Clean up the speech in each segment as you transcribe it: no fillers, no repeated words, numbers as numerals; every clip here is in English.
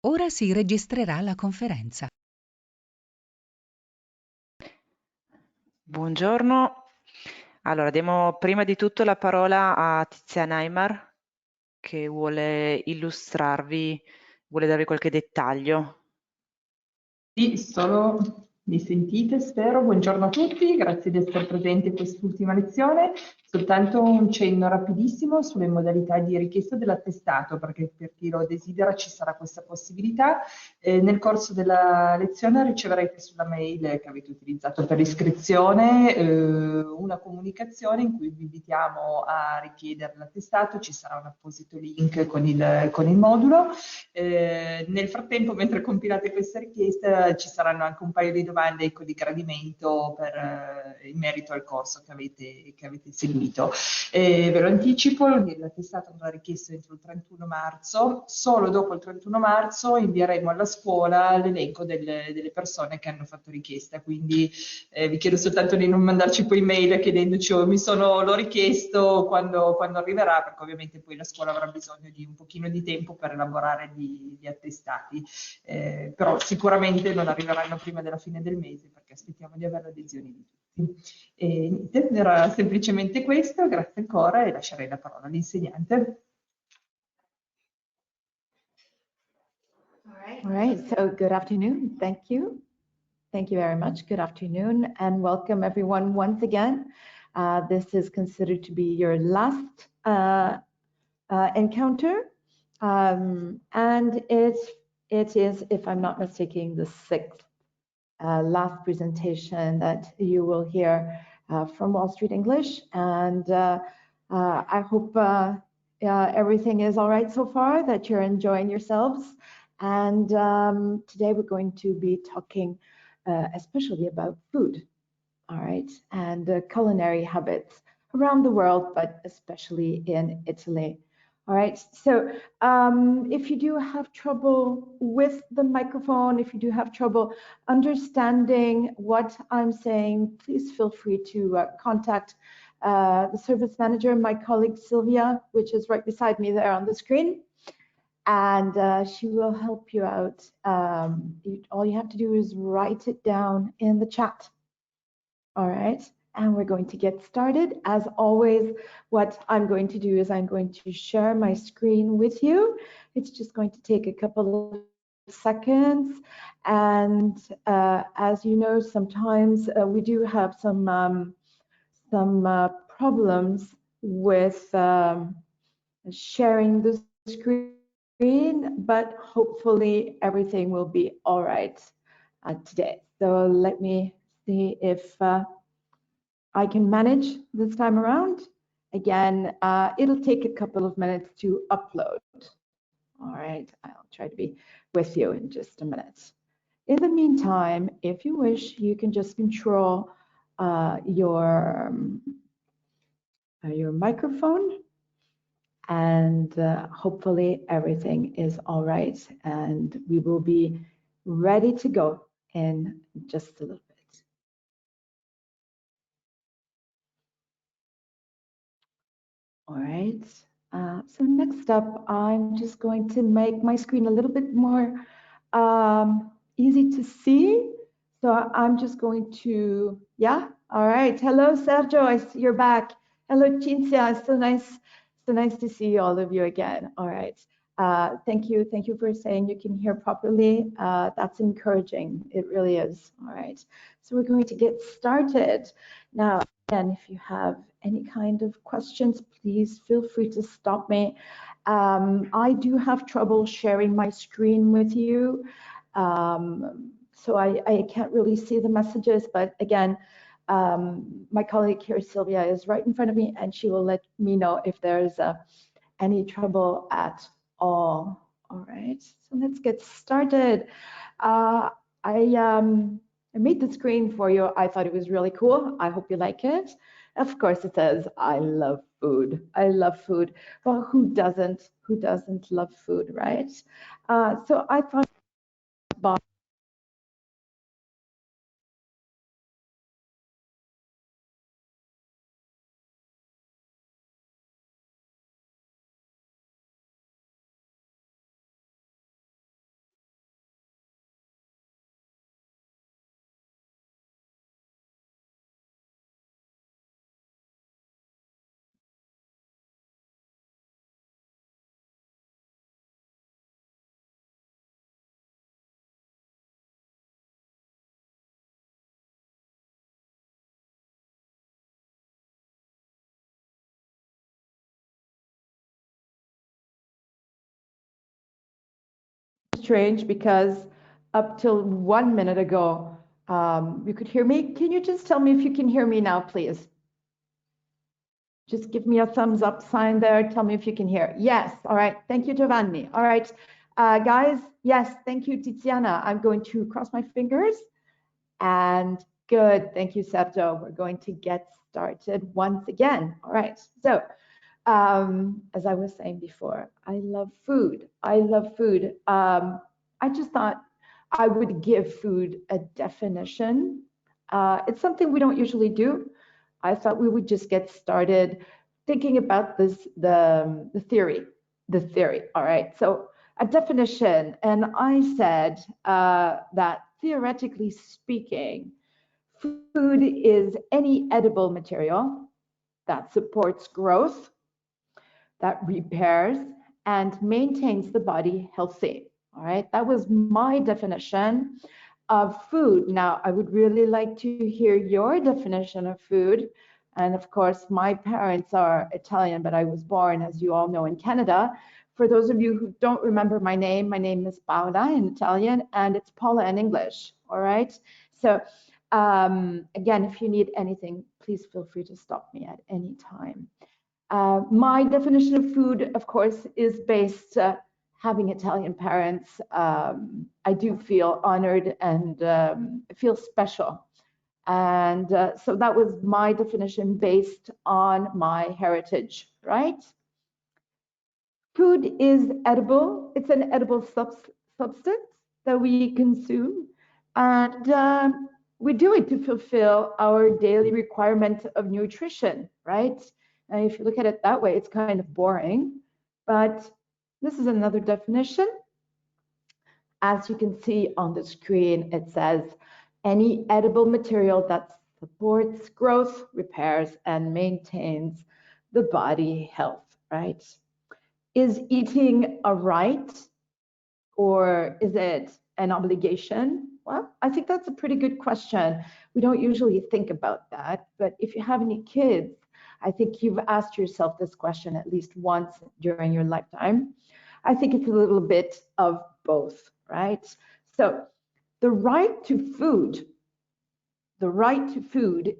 Ora si registrerà la conferenza. Buongiorno. Allora, diamo prima di tutto la parola a Tiziana Aymar che vuole vuole darvi qualche dettaglio. Sì, mi sentite, spero. Buongiorno a tutti, grazie di essere presenti a quest'ultima lezione. Soltanto un cenno rapidissimo sulle modalità di richiesta dell'attestato, perché per chi lo desidera ci sarà questa possibilità. Nel corso della lezione riceverete sulla mail che avete utilizzato per l'iscrizione una comunicazione in cui vi invitiamo a richiedere l'attestato. Ci sarà un apposito link con il modulo. Nel frattempo, mentre compilate questa richiesta, ci saranno anche un paio di domande di gradimento in merito al corso che avete seguito. Ve lo anticipo, l'attestato andrà richiesto entro il 31 marzo. Solo dopo il 31 marzo invieremo alla scuola l'elenco delle persone che hanno fatto richiesta. Quindi vi chiedo soltanto di non mandarci poi mail chiedendoci l'ho richiesto quando arriverà, perché ovviamente poi la scuola avrà bisogno di un pochino di tempo per elaborare gli attestati, però sicuramente non arriveranno prima della fine del mese perché aspettiamo di avere l'adesione di tutti. E niente, era semplicemente questo, grazie ancora e lascerei la parola all'insegnante. All right, so good afternoon. Thank you. Thank you very much. Good afternoon and welcome everyone once again. This is considered to be your last encounter. And it is, if I'm not mistaken, the sixth last presentation that you will hear from Wall Street English. And I hope everything is all right so far, that you're enjoying yourselves. And today we're going to be talking especially about food, all right, and culinary habits around the world, but especially in Italy. All right, so if you do have trouble with the microphone, if you do have trouble understanding what I'm saying, please feel free to contact the service manager, my colleague Sylvia, which is right beside me there on the screen. And she will help you out. All you have to do is write it down in the chat. All right, and we're going to get started. As always, what I'm going to do is I'm going to share my screen with you. It's just going to take a couple of seconds. And as you know, sometimes we do have some problems with sharing the screen, but hopefully everything will be all right today. So let me see if I can manage this time around. Again, it'll take a couple of minutes to upload. All right, I'll try to be with you in just a minute. In the meantime, if you wish, you can just control your microphone, and hopefully everything is all right, and we will be ready to go in just a little bit. All right, so next up, I'm just going to make my screen a little bit more easy to see. So I'm just going to, yeah, all right. Hello, Sergio, I see you're back. Hello, Cinzia, it's so nice to see all of you again. All right, thank you for saying you can hear properly. That's encouraging, it really is. All right, so we're going to get started now. And if you have any kind of questions, please feel free to stop me. I do have trouble sharing my screen with you, so I can't really see the messages, but again, my colleague here, Sylvia, is right in front of me, and she will let me know if there's any trouble at all. All right, so let's get started. I made the screen for you. I thought it was really cool. I hope you like it. Of course, it says, I love food. I love food. Well, who doesn't? Who doesn't love food, right? So I thought strange because up till 1 minute ago, you could hear me. Can you just tell me if you can hear me now, please? Just give me a thumbs up sign there. Tell me if you can hear. Yes. All right. Thank you, Giovanni. All right, guys. Yes. Thank you, Tiziana. I'm going to cross my fingers. And good. Thank you, Sergio. We're going to get started once again. All right. So, as I was saying before, I love food. I love food. I just thought I would give food a definition. It's something we don't usually do. I thought we would just get started thinking about this, the theory. All right. So a definition, and I said that theoretically speaking, food is any edible material that supports growth, that repairs and maintains the body healthy. All right, that was my definition of food. Now, I would really like to hear your definition of food. And of course, my parents are Italian, but I was born, as you all know, in Canada. For those of you who don't remember my name is Paola in Italian, and it's Paula in English. All right. So again, if you need anything, please feel free to stop me at any time. My definition of food, of course, is based, having Italian parents, I do feel honored and feel special. And so that was my definition based on my heritage, right? Food is edible. It's an edible substance that we consume. And we do it to fulfill our daily requirement of nutrition, right? And if you look at it that way, it's kind of boring. But this is another definition. As you can see on the screen, it says, any edible material that supports growth, repairs, and maintains the body health, right? Is eating a right or is it an obligation? Well, I think that's a pretty good question. We don't usually think about that, but if you have any kids, I think you've asked yourself this question at least once during your lifetime. I think it's a little bit of both, right? So the right to food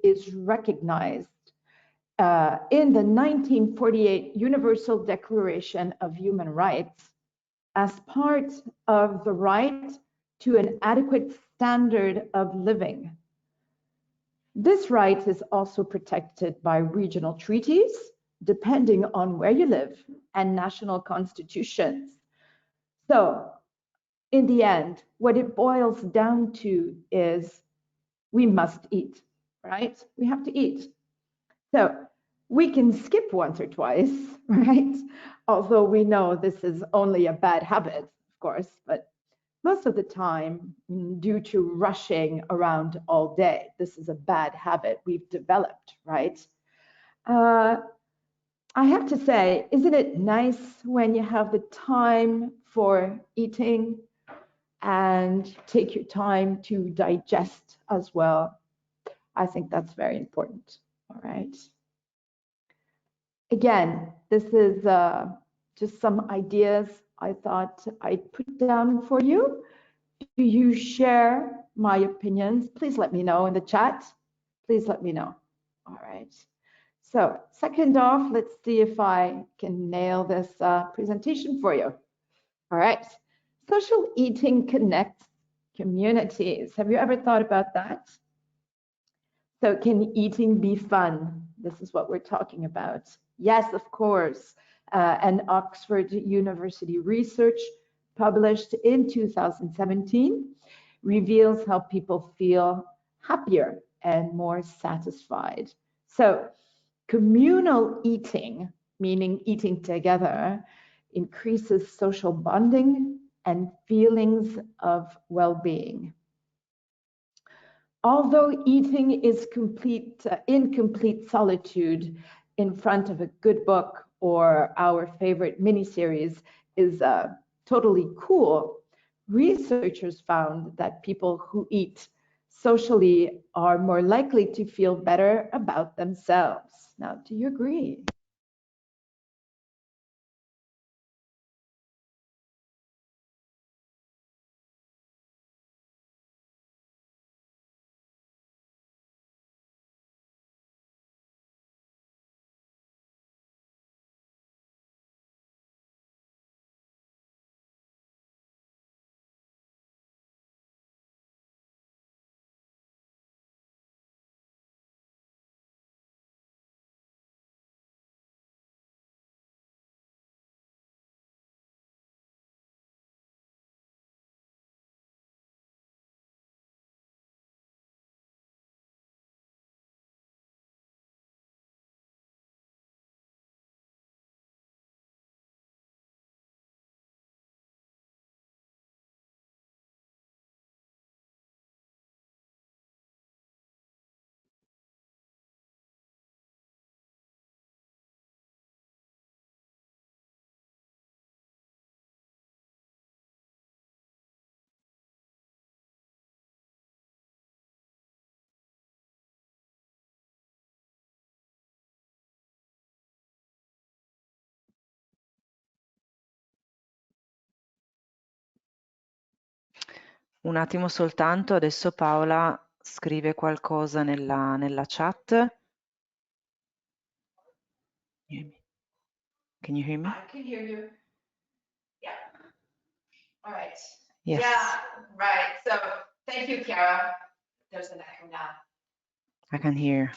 is recognized in the 1948 Universal Declaration of Human Rights as part of the right to an adequate standard of living. This right is also protected by regional treaties, depending on where you live, and national constitutions. So, in the end, what it boils down to is we must eat, right? We have to eat. So, we can skip once or twice, right? Although we know this is only a bad habit, of course, but most of the time, due to rushing around all day, this is a bad habit we've developed, right? I have to say, isn't it nice when you have the time for eating and take your time to digest as well? I think that's very important, all right? Again, this is just some ideas I thought I'd put down for you. Do you share my opinions? Please let me know in the chat. Please let me know. All right. So second off, let's see if I can nail this presentation for you. All right. Social eating connects communities. Have you ever thought about that? So can eating be fun? This is what we're talking about. Yes, of course. And Oxford University research published in 2017 reveals how people feel happier and more satisfied. So communal eating, meaning eating together, increases social bonding and feelings of well-being. Although eating is in complete solitude in front of a good book or our favorite miniseries is totally cool, researchers found that people who eat socially are more likely to feel better about themselves. Now, do you agree? Un attimo soltanto, adesso Paola scrive qualcosa nella chat. Can you hear me? I can hear you. Yeah. All right. Yes. Yeah, right. So thank you, Chiara. There's an echo now. I can hear.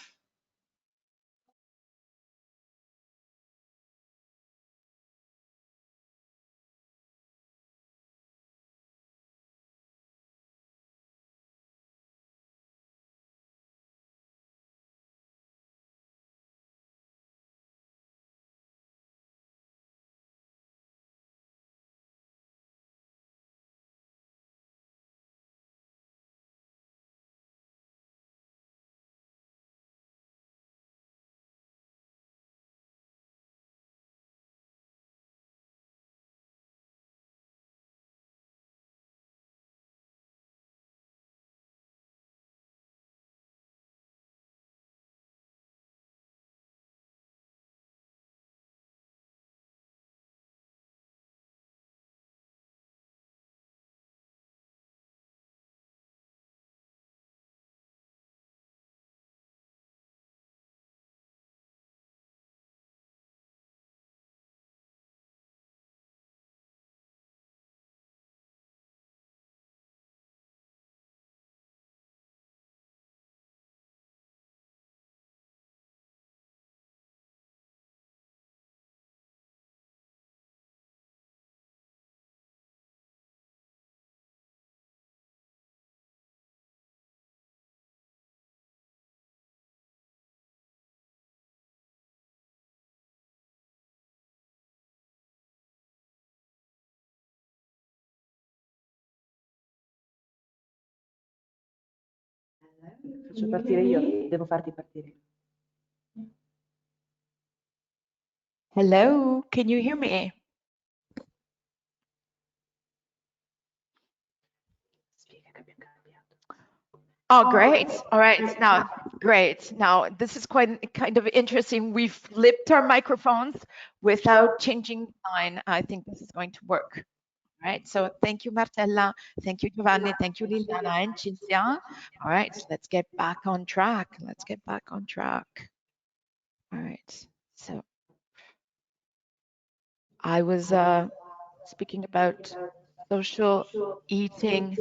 Faccio partire io, devo farti partire. Hello, can you hear me? Oh, great. All right. Now, great. Now, this is quite kind of interesting. We've flipped our microphones without changing the line. I think this is going to work. All right. So thank you, Marcella. Thank you, Giovanni. Thank you, Liliana and Cinzia. All right. Let's get back on track. Let's get back on track. All right. So I was speaking about social eating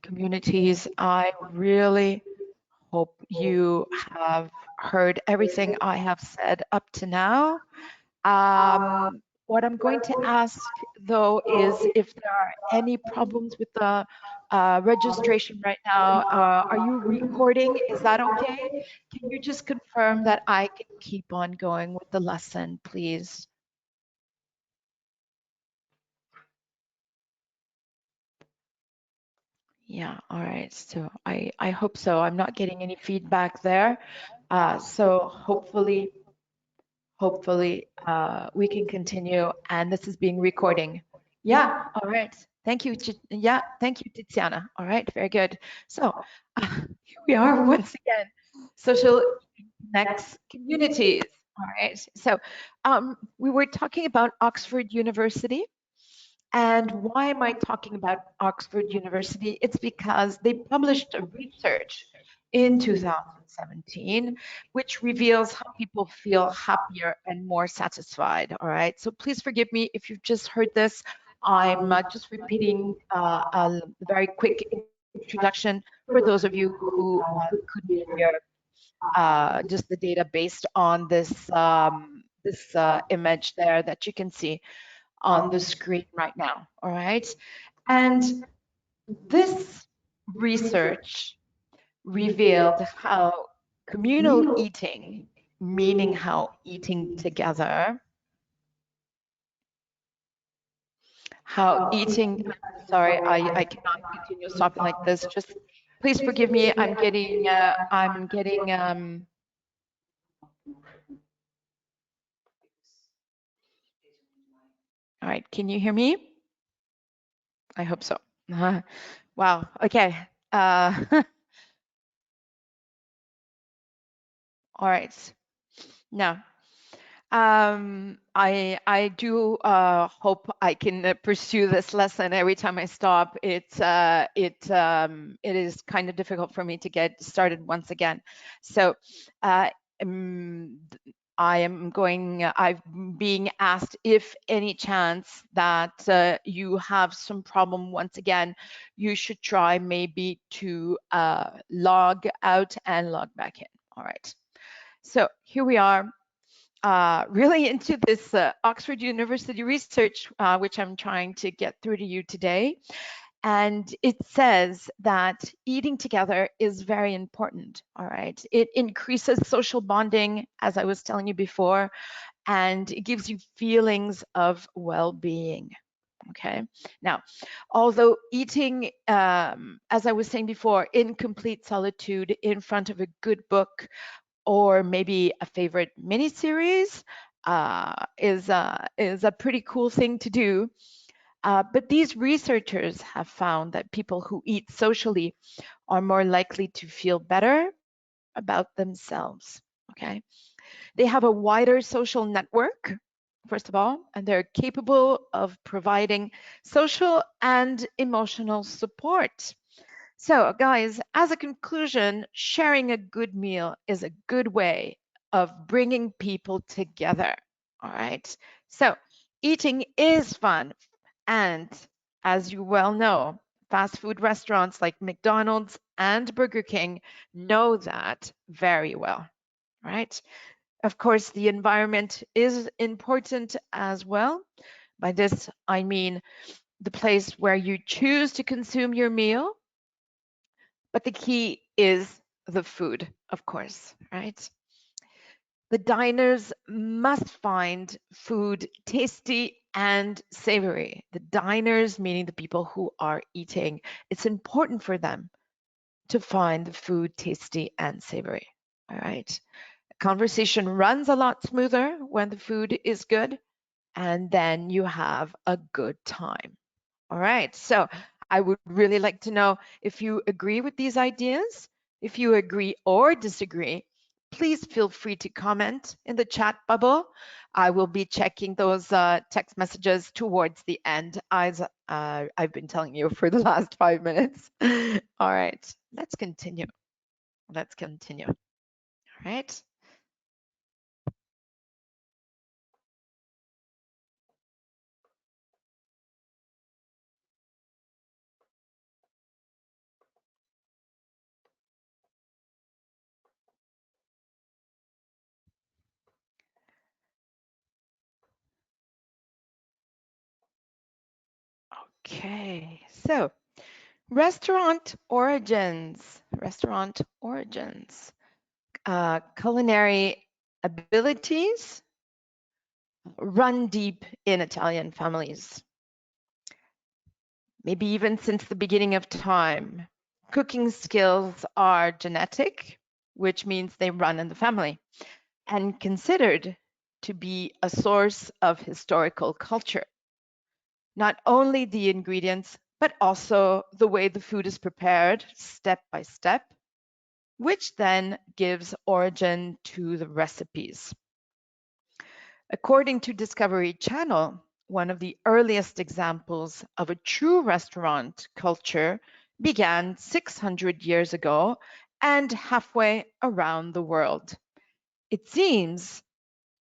communities. I really hope you have heard everything I have said up to now. What I'm going to ask, though, is if there are any problems with the registration right now. Are you recording? Is that okay? Can you just confirm that I can keep on going with the lesson, please? Yeah, all right. So I hope so. I'm not getting any feedback there. So hopefully we can continue, and this is being recording. Yeah, all right. Thank you. Yeah, thank you, Tiziana. All right, very good. So here we are once again, social next communities. All right. So we were talking about Oxford University. And why am I talking about Oxford University? It's because they published a research in 2017, which reveals how people feel happier and more satisfied. All right. So please forgive me if you've just heard this. I'm just repeating a very quick introduction for those of you who couldn't hear just the data based on this image there that you can see on the screen right now, all right? And this research revealed how communal eating, meaning how eating together, how eating, sorry, I cannot continue talking like this, just please forgive me, I'm getting, all right, can you hear me? I hope so. Wow, okay. All right. Now, I do hope I can pursue this lesson every time I stop. It is kind of difficult for me to get started once again. So I'm being asked if any chance that you have some problem once again, you should try maybe to log out and log back in. All right. So here we are. Really into this Oxford University research, which I'm trying to get through to you today. And it says that eating together is very important, all right? It increases social bonding, as I was telling you before, and it gives you feelings of well-being, okay? Now, although eating, as I was saying before, in complete solitude in front of a good book, or maybe a favorite miniseries is a pretty cool thing to do. But these researchers have found that people who eat socially are more likely to feel better about themselves, okay? They have a wider social network, first of all, and they're capable of providing social and emotional support. So guys, as a conclusion, sharing a good meal is a good way of bringing people together, all right? So eating is fun, and as you well know, fast food restaurants like McDonald's and Burger King know that very well, right? Of course, the environment is important as well. By this, I mean the place where you choose to consume your meal. But the key is the food, of course, right? The diners must find food tasty and savory. The diners, meaning the people who are eating, it's important for them to find the food tasty and savory, all right? A conversation runs a lot smoother when the food is good, and then you have a good time. All right, so I would really like to know if you agree with these ideas. If you agree or disagree, please feel free to comment in the chat bubble. I will be checking those text messages towards the end, as I've been telling you for the last 5 minutes. All right, let's continue. Let's continue. All right. Okay, so restaurant origins, culinary abilities run deep in Italian families. Maybe even since the beginning of time. Cooking skills are genetic, which means they run in the family, and considered to be a source of historical culture. Not only the ingredients, but also the way the food is prepared step by step, which then gives origin to the recipes. According to Discovery Channel, one of the earliest examples of a true restaurant culture began 600 years ago and halfway around the world. It seems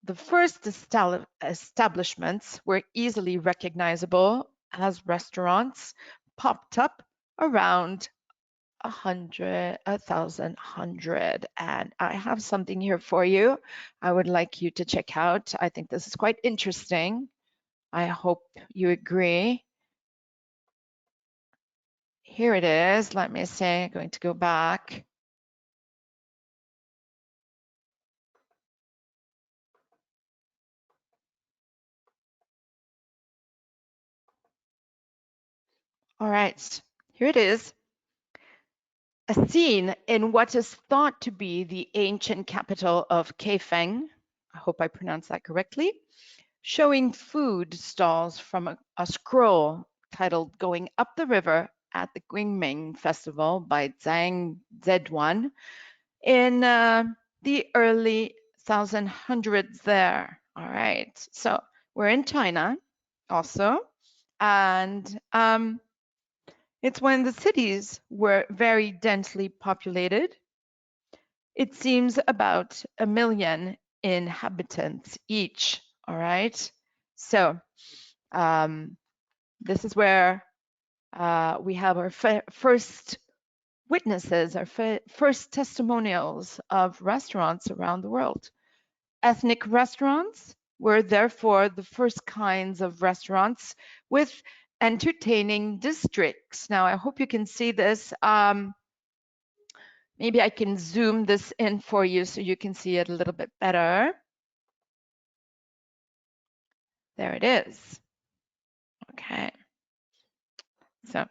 the first establishments were easily recognizable as restaurants, popped up around 1,100. And I have something here for you I would like you to check out. I think this is quite interesting. I hope you agree. Here it is. Let me see. I'm going to go back. All right, here it is. A scene in what is thought to be the ancient capital of Kaifeng, I hope I pronounced that correctly, showing food stalls from a scroll titled Going Up the River at the Qingming Festival by Zhang Zedwan in the early 1100s there. All right, so we're in China also, and it's when the cities were very densely populated. It seems about 1 million inhabitants each. All right, so this is where we have our first witnesses, our first testimonials of restaurants around the world. Ethnic restaurants were therefore the first kinds of restaurants with entertaining districts. Now, I hope you can see this. Maybe I can zoom this in for you so you can see it a little bit better. There it is. Okay. So,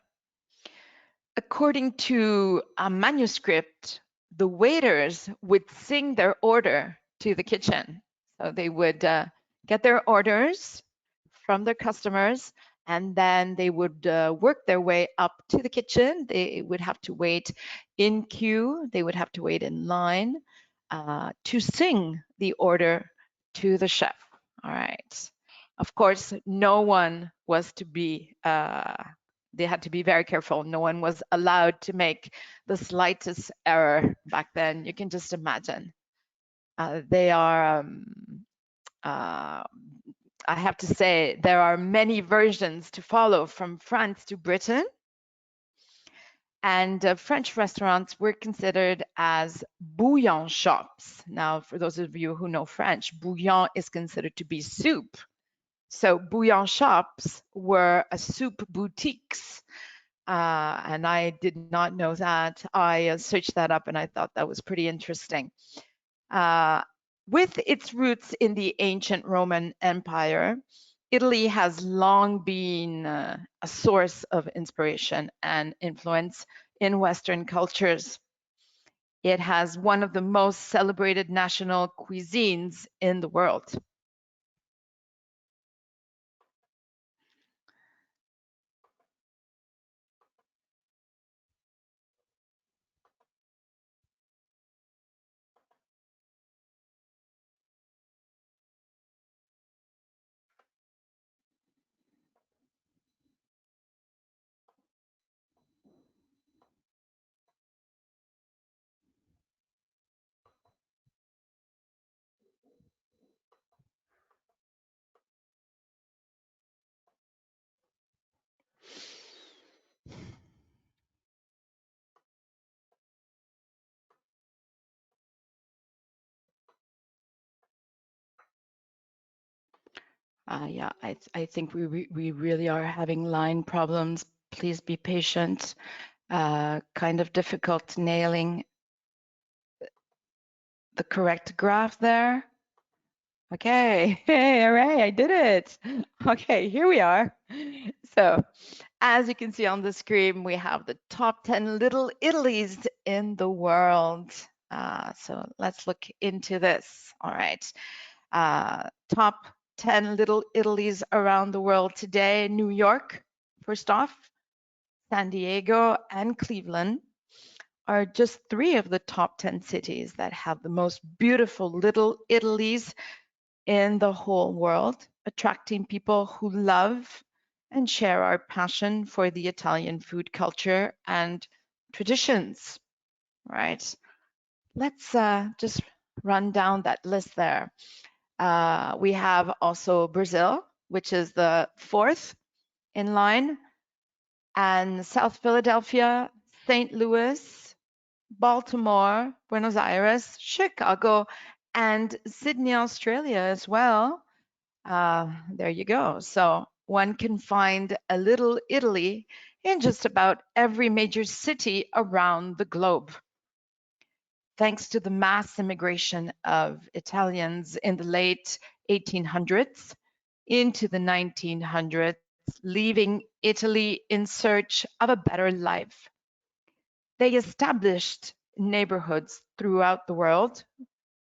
according to a manuscript, the waiters would sing their order to the kitchen. So they would get their orders from their customers, and then they would work their way up to the kitchen. They would have to wait in queue. They would have to wait in line to sing the order to the chef. All right. Of course, no one was to be they had to be very careful. No one was allowed to make the slightest error back then. You can just imagine. They are, I have to say, there are many versions to follow from France to Britain. And French restaurants were considered as bouillon shops. Now, for those of you who know French, bouillon is considered to be soup. So bouillon shops were soup boutiques. And I did not know that. I searched that up and I thought that was pretty interesting. With its roots in the ancient Roman Empire, Italy has long been a source of inspiration and influence in Western cultures. It has one of the most celebrated national cuisines in the world. Yeah, I think we really are having line problems. Please be patient. Kind of difficult nailing the correct graph there. Okay, hey, all right, I did it. Okay, here we are. So, as you can see on the screen, we have the top 10 little Italies in the world. So let's look into this. All right, top 10 little Italies around the world today. New York, first off, San Diego and Cleveland are just 3 of the top 10 cities that have the most beautiful little Italies in the whole world, attracting people who love and share our passion for the Italian food culture and traditions, right? Let's just run down that list there. We have also Brazil, which is the 4th in line, and South Philadelphia, St. Louis, Baltimore, Buenos Aires, Chicago, and Sydney, Australia as well. There you go. So one can find a little Italy in just about every major city around the globe. Thanks to the mass immigration of Italians in the late 1800s into the 1900s, leaving Italy in search of a better life. They established neighborhoods throughout the world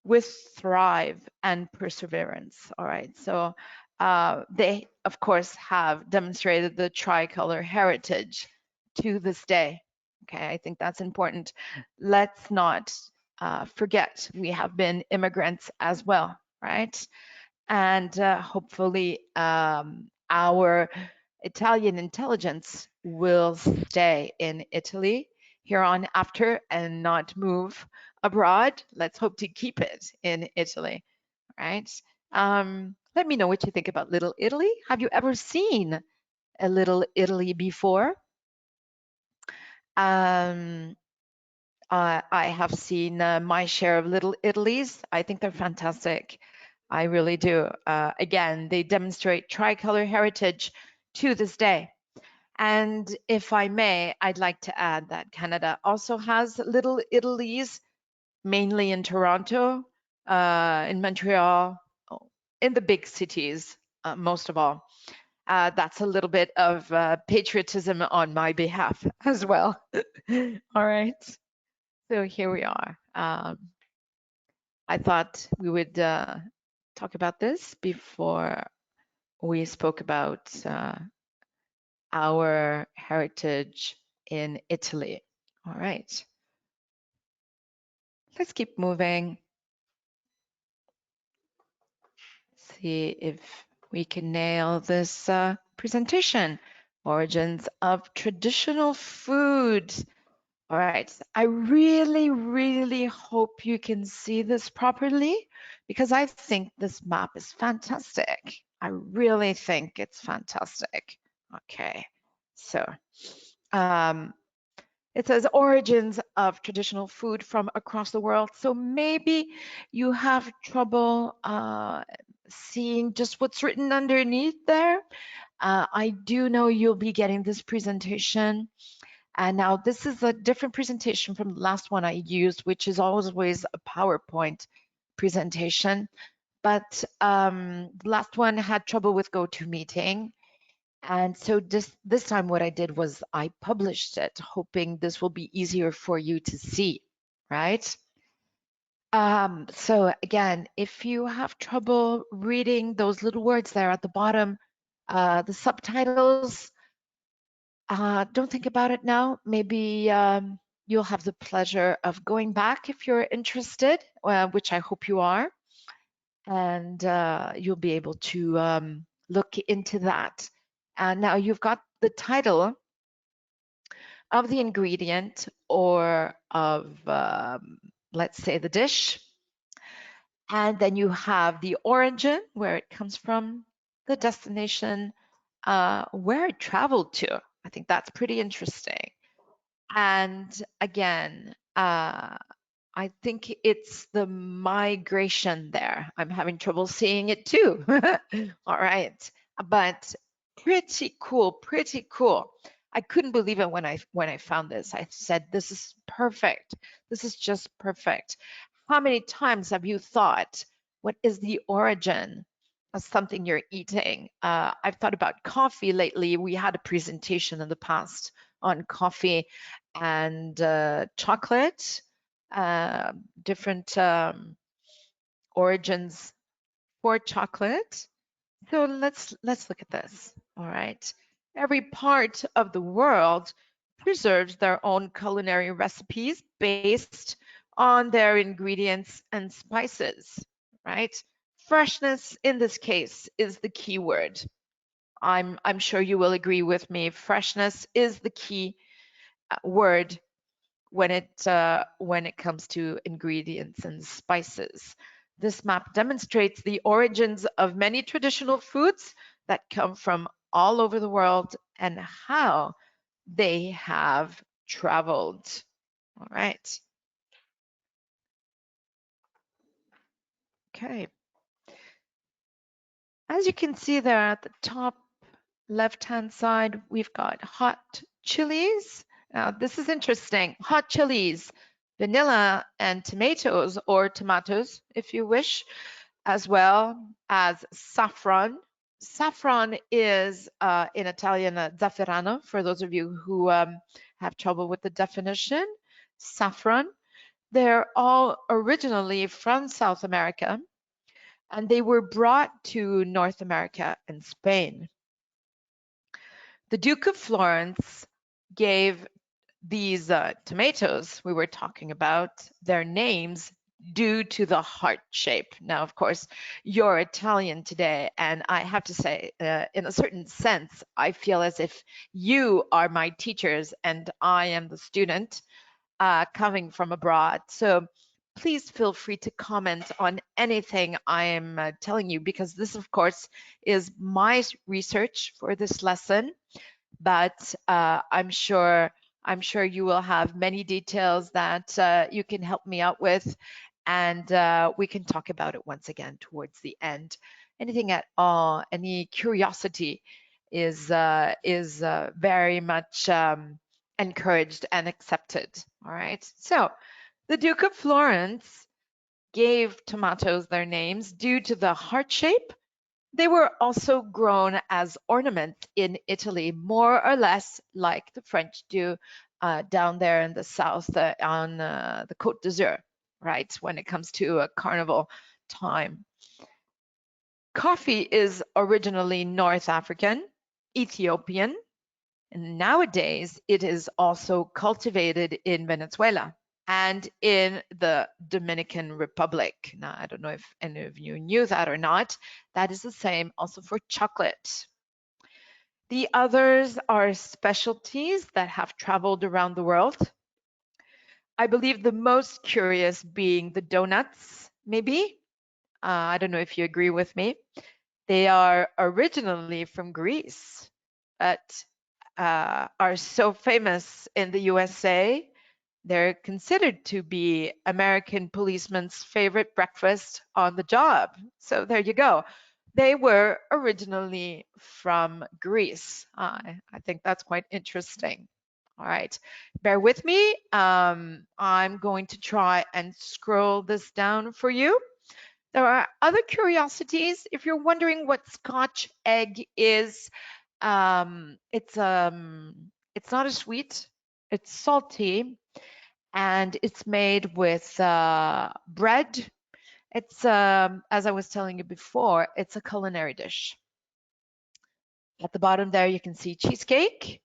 with thrive and perseverance. All right, so they, of course, have demonstrated the tricolor heritage to this day. Okay, I think that's important. Let's not forget we have been immigrants as well, right? and hopefully our Italian intelligence will stay in Italy here on after and not move abroad. Let's hope to keep it in Italy, right? Let me know what you think about Little Italy. Have you ever seen a Little Italy before? I have seen my share of Little Italies. I think they're fantastic. I really do. Again, they demonstrate tricolor heritage to this day. And if I may, I'd like to add that Canada also has Little Italies, mainly in Toronto, in Montreal, in the big cities, most of all. That's a little bit of patriotism on my behalf as well. All right. So here we are. I thought we would talk about this before we spoke about our heritage in Italy. All right. Let's keep moving. See if we can nail this presentation. Origins of traditional food. All right, I really, really hope you can see this properly because I think this map is fantastic. I really think it's fantastic. Okay, so it says origins of traditional food from across the world. So maybe you have trouble seeing just what's written underneath there. I do know you'll be getting this presentation. And now this is a different presentation from the last one I used, which is always a PowerPoint presentation. But the last one had trouble with GoToMeeting. And so this time what I did was I published it, hoping this will be easier for you to see, right? So again, if you have trouble reading those little words there at the bottom, the subtitles, don't think about it now. Maybe you'll have the pleasure of going back if you're interested, which I hope you are, and you'll be able to look into that. Now you've got the title of the ingredient or of, let's say, the dish. And then you have the origin, where it comes from, the destination, where it traveled to. I think that's pretty interesting. And again, I think it's the migration there. I'm having trouble seeing it too. All right, but pretty cool, pretty cool. I couldn't believe it when I found this. I said, this is perfect. This is just perfect. How many times have you thought, what is the origin of something you're eating? I've thought about coffee lately. We had a presentation in the past on coffee and chocolate, different origins for chocolate. So let's look at this. All right. Every part of the world preserves their own culinary recipes based on their ingredients and spices, right? Freshness in this case is the key word. I'm sure you will agree with me. Freshness is the key word when it comes to ingredients and spices. This map demonstrates the origins of many traditional foods that come from all over the world and how they have traveled. All right. Okay. As you can see there at the top left-hand side, we've got hot chilies. Now, this is interesting. Hot chilies, vanilla and tomatoes, or tomatoes, if you wish, as well as saffron. Saffron is, in Italian, zafferano, for those of you who have trouble with the definition. Saffron. They're all originally from South America, and they were brought to North America and Spain. The Duke of Florence gave these tomatoes we were talking about their names due to the heart shape. Now, of course, you're Italian today, and I have to say, in a certain sense, I feel as if you are my teachers and I am the student coming from abroad. So please feel free to comment on anything I am telling you, because this, of course, is my research for this lesson. But I'm sure you will have many details that you can help me out with, and we can talk about it once again towards the end. Anything at all, any curiosity is very much encouraged and accepted. All right. So the Duke of Florence gave tomatoes their names due to the heart shape. They were also grown as ornaments in Italy, more or less like the French do down there in the south on the Côte d'Azur, right, when it comes to a carnival time. Coffee is originally North African, Ethiopian, and nowadays it is also cultivated in Venezuela and in the Dominican Republic. Now, I don't know if any of you knew that or not. That is the same also for chocolate. The others are specialties that have traveled around the world. I believe the most curious being the donuts, maybe. I don't know if you agree with me. They are originally from Greece, but are so famous in the USA. They're considered to be American policemen's favorite breakfast on the job. So there you go. They were originally from Greece. I think that's quite interesting. All right, bear with me. I'm going to try and scroll this down for you. There are other curiosities. If you're wondering what Scotch egg is, it's not a sweet, it's salty, and it's made with bread. It's as I was telling you before, it's a culinary dish. At the bottom there, you can see cheesecake,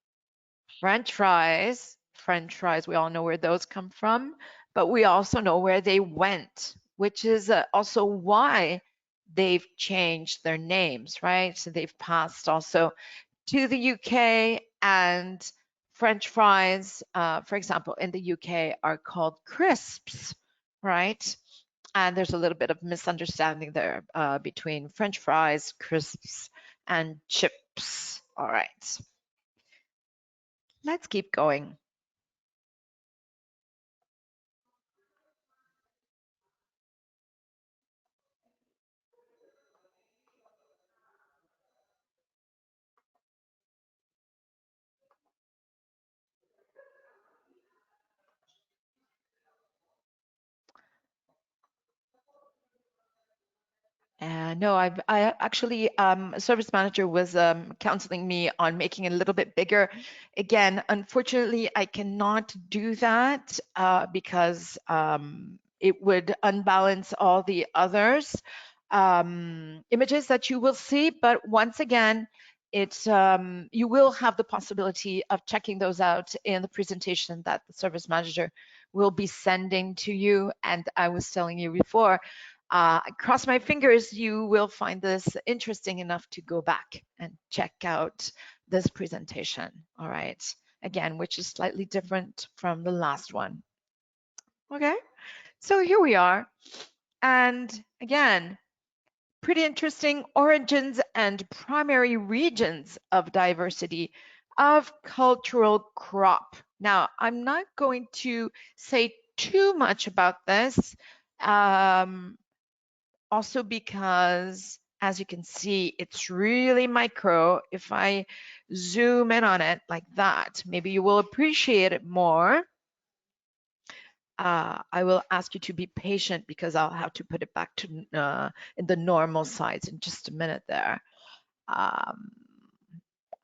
French fries. French fries, we all know where those come from, but we also know where they went, which is also why they've changed their names, right? So they've passed also to the UK, and French fries, for example, in the UK are called crisps, right? And there's a little bit of misunderstanding there between French fries, crisps, and chips. All right. Let's keep going. No, I actually, service manager was counseling me on making it a little bit bigger. Again, unfortunately, I cannot do that because it would unbalance all the others images that you will see. But once again, it's you will have the possibility of checking those out in the presentation that the service manager will be sending to you. And I was telling you before, cross my fingers, you will find this interesting enough to go back and check out this presentation. All right, again, which is slightly different from the last one. Okay, so here we are. And again, pretty interesting origins and primary regions of diversity of cultural crop. Now, I'm not going to say too much about this. Also because, as you can see, it's really micro. If I zoom in on it like that, maybe you will appreciate it more. I will ask you to be patient because I'll have to put it back to in the normal size in just a minute there. I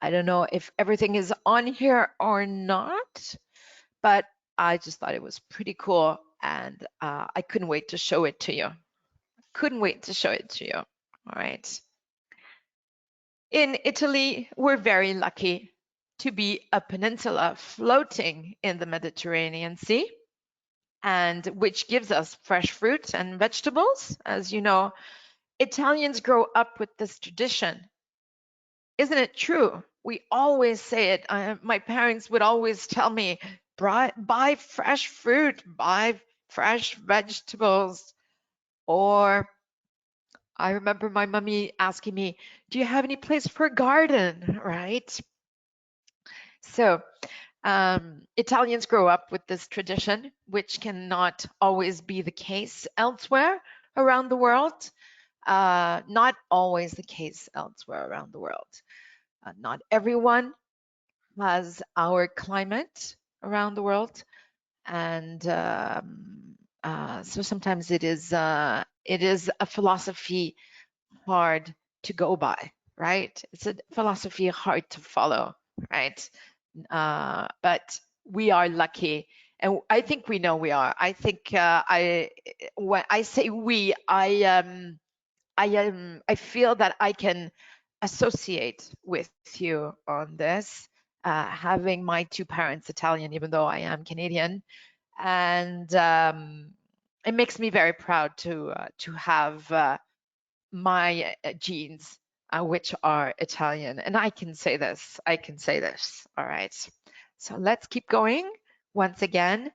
don't know if everything is on here or not, but I just thought it was pretty cool, and I couldn't wait to show it to you. Couldn't wait to show it to you. All right. In Italy, we're very lucky to be a peninsula floating in the Mediterranean Sea. and which gives us fresh fruit and vegetables. As you know, Italians grow up with this tradition. Isn't it true? We always say it. My parents would always tell me, buy fresh fruit, buy fresh vegetables. Or I remember my mummy asking me, do you have any place for a garden, right? So Italians grow up with this tradition, which cannot always be the case elsewhere around the world. Not always the case elsewhere around the world. Not everyone has our climate around the world, and so sometimes it is a philosophy hard to go by, right? It's a philosophy hard to follow, right? But we are lucky, and I think we know we are. I think when I say we, I feel that I can associate with you on this, having my two parents Italian, even though I am Canadian, and it makes me very proud to have my genes, which are Italian, and I can say this. All right. So let's keep going. Once again,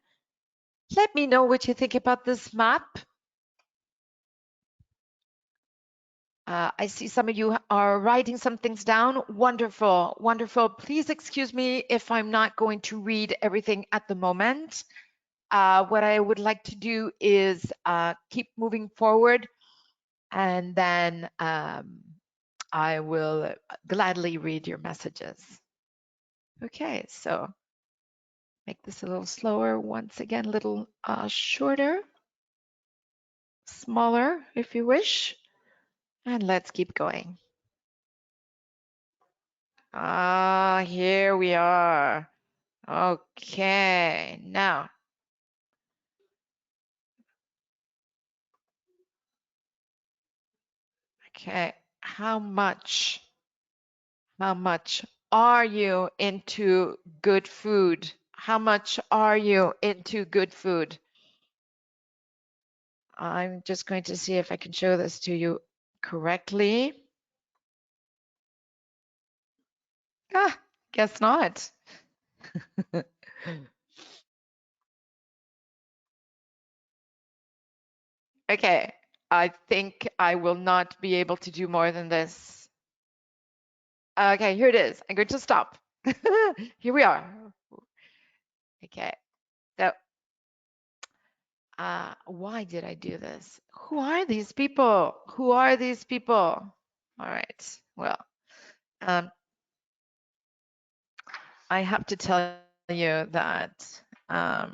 let me know what you think about this map. I see some of you are writing some things down. Wonderful, wonderful. Please excuse me if I'm not going to read everything at the moment. What I would like to do is keep moving forward, and then I will gladly read your messages. Okay, so make this a little slower. Once again, a little shorter, smaller if you wish. And let's keep going. Here we are. Okay, now. Okay, how much are you into good food? How much are you into good food? I'm just going to see if I can show this to you correctly. Guess not. Okay, I think I will not be able to do more than this. Okay, here it is. I'm going to stop. Here we are. Okay, so why did I do this? Who are these people? Who are these people? All right, well, I have to tell you that I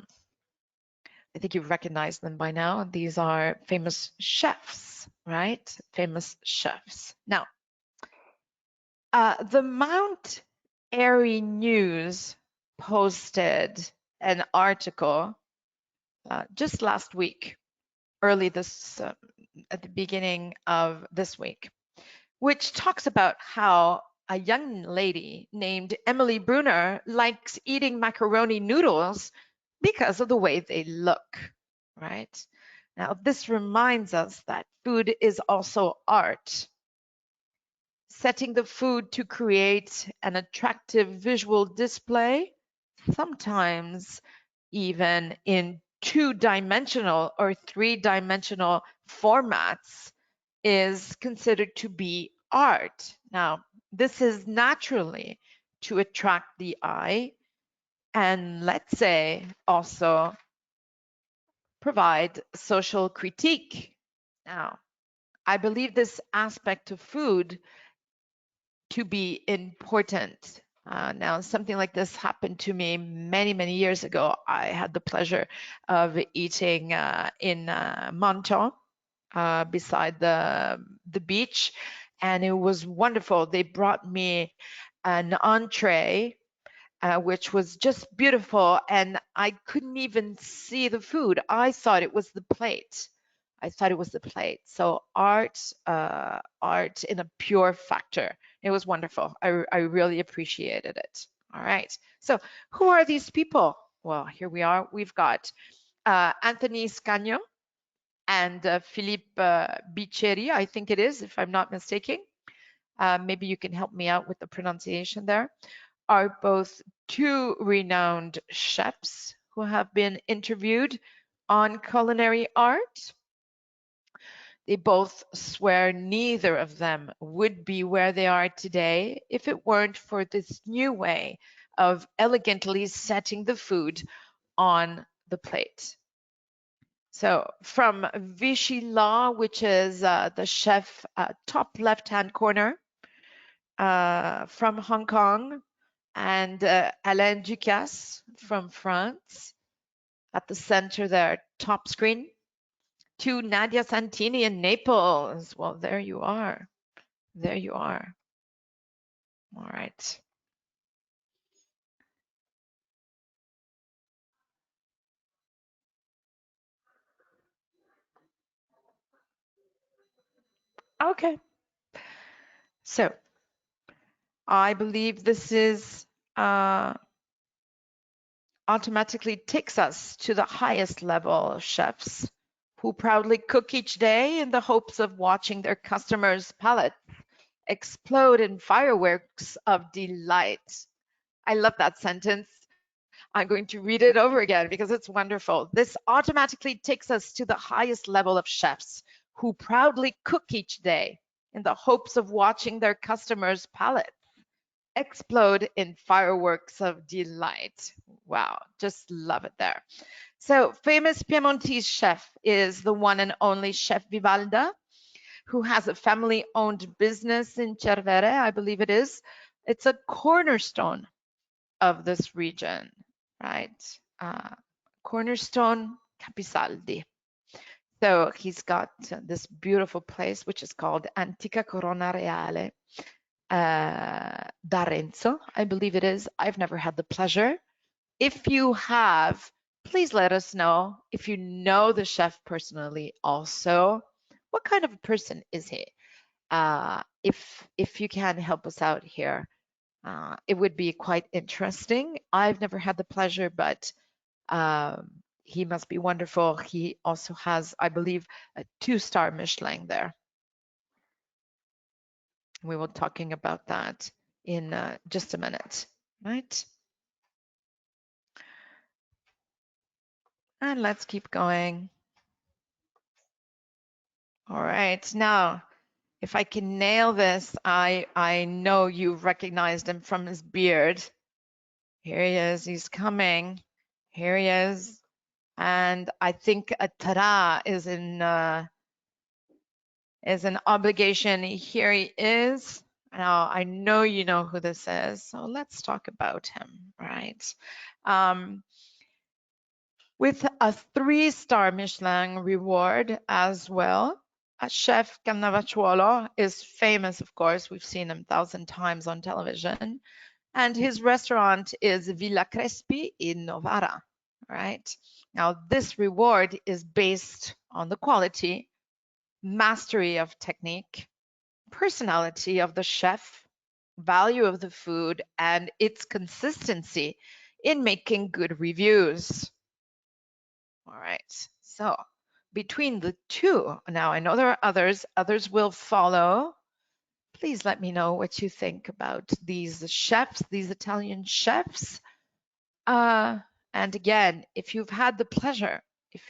think you've recognized them by now. These are famous chefs, right? Famous chefs. Now, the Mount Airy News posted an article just last week, early this, at the beginning of this week, which talks about how a young lady named Emily Brunner likes eating macaroni noodles because of the way they look, right? Now, this reminds us that food is also art. Setting the food to create an attractive visual display, sometimes even in two-dimensional or three-dimensional formats, is considered to be art. Now, this is naturally to attract the eye and, let's say, also provide social critique. Now, I believe this aspect of food to be important. Now, something like this happened to me many, many years ago. I had the pleasure of eating in Menton, beside the beach, and it was wonderful. They brought me an entree, which was just beautiful, and I couldn't even see the food. I thought it was the plate. So art in a pure factor. It was wonderful. I really appreciated it. All right. So who are these people? Well, here we are. We've got Anthony Scagno and Philippe Biceri, I think it is, if I'm not mistaken. Maybe you can help me out with the pronunciation there, are both two renowned chefs who have been interviewed on culinary art. They both swear neither of them would be where they are today if it weren't for this new way of elegantly setting the food on the plate. So from Vichy Law, which is the chef top left-hand corner, from Hong Kong, and Alain Ducasse from France at the center there, top screen, to Nadia Santini in Naples. Well, there you are. There you are. All right. Okay. So I believe this is automatically takes us to the highest level of chefs who proudly cook each day in the hopes of watching their customers' palates explode in fireworks of delight. I love that sentence. I'm going to read it over again because it's wonderful. This automatically takes us to the highest level of chefs who proudly cook each day in the hopes of watching their customers' palates explode in fireworks of delight. Wow, just love it there. So famous Piemontese chef is the one and only Chef Vivalda, who has a family-owned business in Cervere, I believe it is. It's a cornerstone of this region, right? Cornerstone Capisaldi. So he's got this beautiful place, which is called Antica Corona Reale d'Arenzo, I believe it is. I've never had the pleasure. If you have, please let us know. If you know the chef personally also, what kind of a person is he? If you can help us out here, it would be quite interesting. I've never had the pleasure, but he must be wonderful. He also has, I believe, a 2-star Michelin there. We will talking about that in just a minute, right? And let's keep going. All right, now, if I can nail this, I know you recognized him from his beard. Here he is, he's coming. Here he is. And I think a ta-da is an obligation. Here he is. Now, I know you know who this is, so let's talk about him, right? With a 3-star Michelin reward as well, Chef Cannavacciuolo is famous, of course. We've seen him 1,000 times on television. And his restaurant is Villa Crespi in Novara, right? Now, this reward is based on the quality, mastery of technique, personality of the chef, value of the food, and its consistency in making good reviews. All right, so between the two, now I know there are others will follow. Please let me know what you think about these chefs, these Italian chefs. And again, if you've had the pleasure of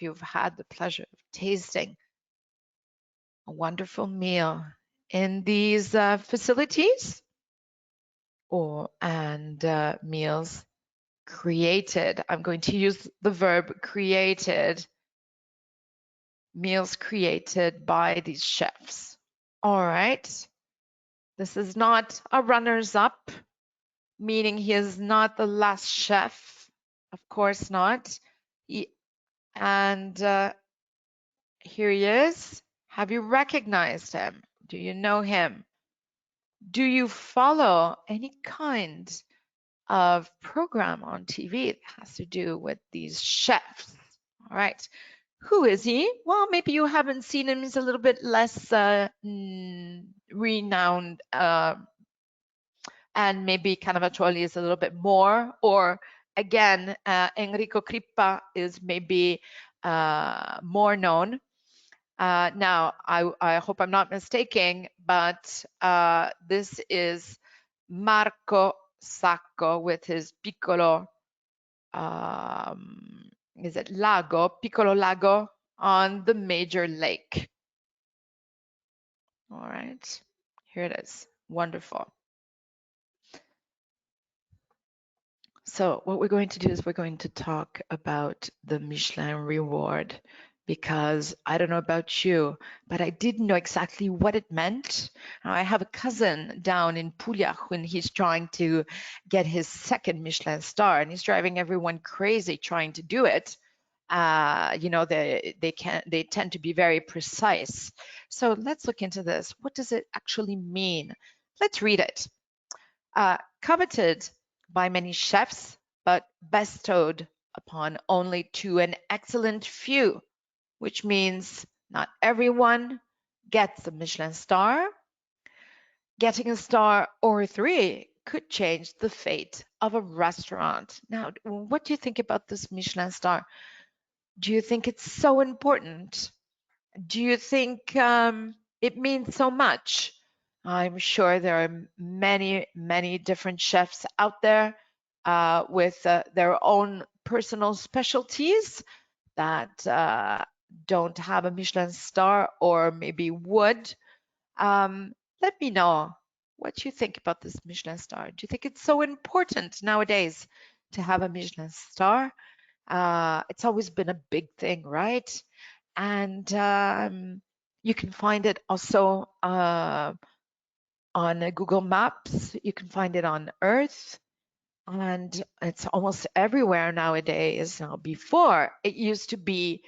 tasting a wonderful meal in these facilities and meals created, I'm going to use the verb created, meals created by these chefs. All right. This is not a runners-up, meaning he is not the last chef. Of course not. And here he is. Have you recognized him? Do you know him? Do you follow any kind of program on TV that has to do with these chefs? All right. Who is he? Well, maybe you haven't seen him. He's a little bit less renowned, and maybe Cannavacciuolo is a little bit more, or again, Enrico Crippa is maybe more known. Now, I hope I'm not mistaken, but this is Marco Sacco with his Piccolo, is it Lago? Piccolo Lago on the major lake. All right, here it is. Wonderful. So what we're going to do is we're going to talk about the Michelin reward, because I don't know about you, but I didn't know exactly what it meant. I have a cousin down in Puglia when he's trying to get his second Michelin star, and he's driving everyone crazy trying to do it. You know, they tend to be very precise. So let's look into this. What does it actually mean? Let's read it. Coveted by many chefs, but bestowed upon only to an excellent few, which means not everyone gets a Michelin star. Getting a star or 3 could change the fate of a restaurant. Now, what do you think about this Michelin star? Do you think it's so important? Do you think it means so much? I'm sure there are many, many different chefs out there with their own personal specialties that don't have a Michelin star or maybe would. Let me know what you think about this Michelin star. Do you think it's so important nowadays to have a Michelin star? It's always been a big thing, right? And you can find it also on Google Maps. You can find it on Earth, and it's almost everywhere nowadays. Now, before it used to be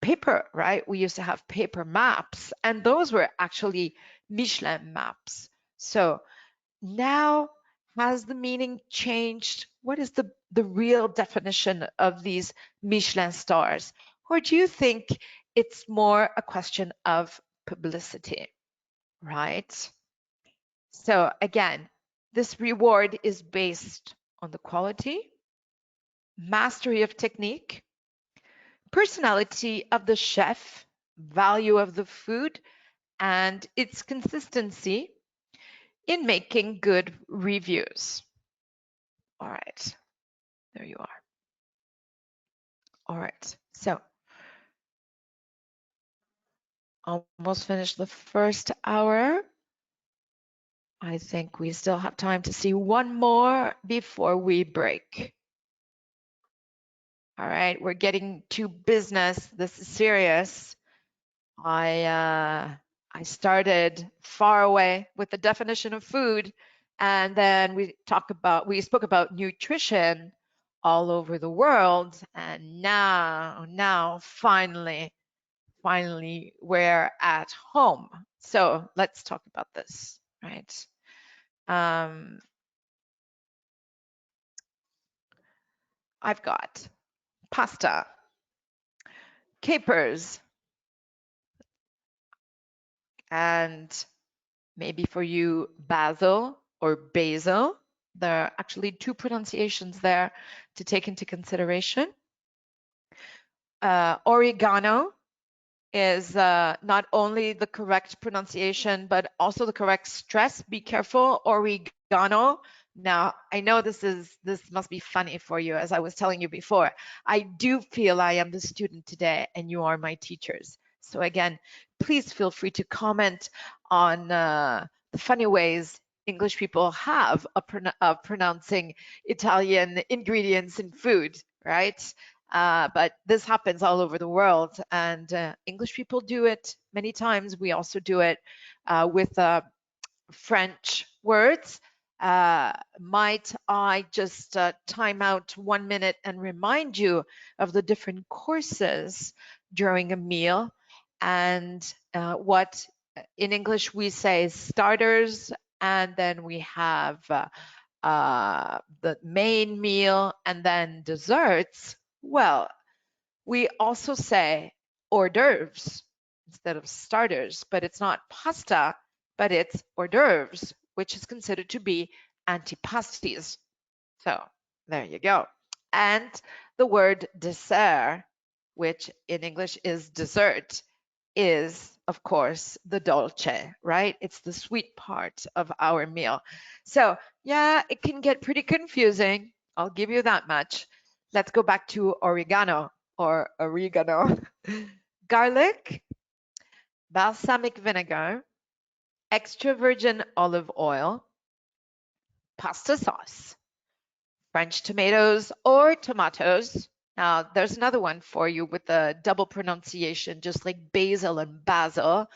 paper, right? We used to have paper maps, and those were actually Michelin maps. So now, has the meaning changed? What is the real definition of these Michelin stars? Or do you think it's more a question of publicity, right? So again, this reward is based on the quality, mastery of technique, personality of the chef, value of the food, and its consistency in making good reviews. All right, there you are. All right, so almost finished the first hour. I think we still have time to see one more before we break. All right, we're getting to business. This is serious. I started far away with the definition of food, and then we spoke about nutrition all over the world, and now finally we're at home. So let's talk about this, right? I've got pasta, capers, and maybe for you, basil or basil. There are actually 2 pronunciations there to take into consideration. Oregano is not only the correct pronunciation, but also the correct stress. Be careful, oregano. Now, I know this must be funny for you, as I was telling you before. I do feel I am the student today, and you are my teachers. So again, please feel free to comment on the funny ways English people have of pronouncing Italian ingredients in food, right? But this happens all over the world, and English people do it many times. We also do it with French words. Might I just time out 1 minute and remind you of the different courses during a meal, and what in English we say starters, and then we have the main meal, and then desserts. Well, we also say hors d'oeuvres instead of starters, but it's not pasta, but it's hors d'oeuvres, which is considered to be antipasties. So there you go. And the word dessert, which in English is dessert, is, of course, the dolce, right? It's the sweet part of our meal. So yeah, it can get pretty confusing. I'll give you that much. Let's go back to oregano or oregano. Garlic, balsamic vinegar, extra virgin olive oil, pasta sauce, French tomatoes or tomatoes. Now, there's another one for you with a double pronunciation, just like basil and basil.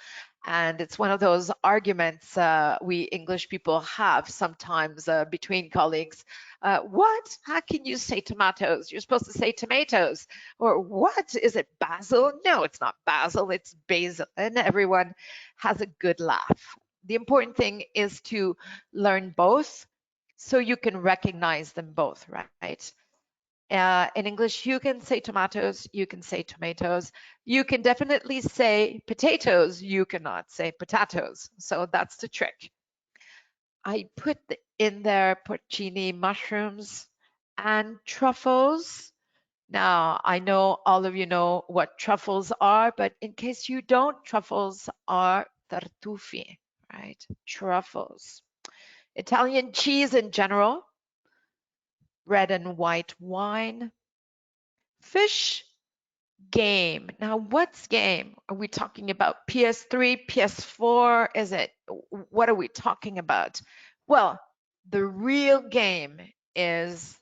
And it's one of those arguments we English people have sometimes between colleagues. What? How can you say tomatoes? You're supposed to say tomatoes. Or what? Is it basil? No, it's not basil, it's basil. And everyone has a good laugh. The important thing is to learn both so you can recognize them both, right? In English, you can say tomatoes, you can say tomatoes. You can definitely say potatoes, you cannot say potatoes. So that's the trick. I put in there porcini mushrooms and truffles. Now, I know all of you know what truffles are, but in case you don't, truffles are tartufi, right? Truffles. Italian cheese in general, red and white wine, fish, game. Now, what's game? Are we talking about PS3, PS4? Is it, what are we talking about? Well, the real game is,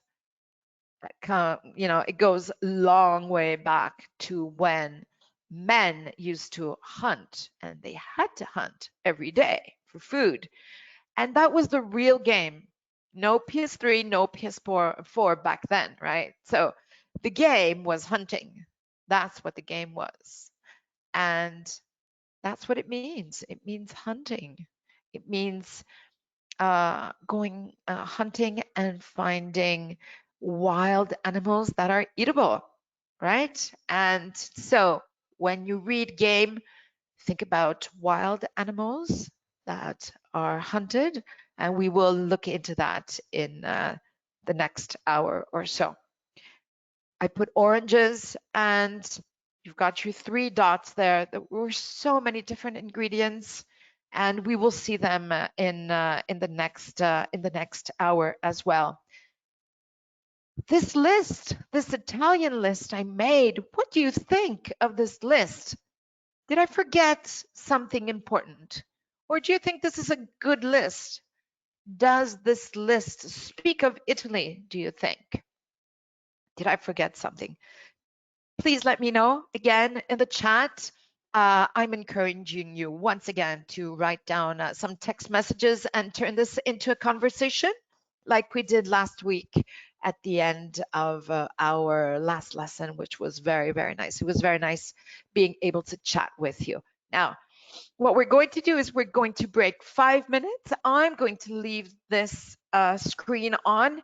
it goes long way back to when men used to hunt and they had to hunt every day for food. And that was the real game. No PS3, no PS4 back then, right? So the game was hunting. That's what the game was. And that's what it means. It means hunting. It means going hunting and finding wild animals that are eatable, right? And so when you read game, think about wild animals that are hunted, and we will look into that in the next hour or so. I put oranges, and you've got your 3 dots there. There were so many different ingredients, and we will see them in the next hour as well. This list, this Italian list I made, what do you think of this list? Did I forget something important? Or do you think this is a good list? Does this list speak of Italy, do you think? Did I forget something? Please let me know again in the chat. I'm encouraging you once again to write down some text messages and turn this into a conversation like we did last week at the end of our last lesson, which was very, very nice. It was very nice being able to chat with you. Now, what we're going to do is we're going to break 5 minutes. I'm going to leave this screen on,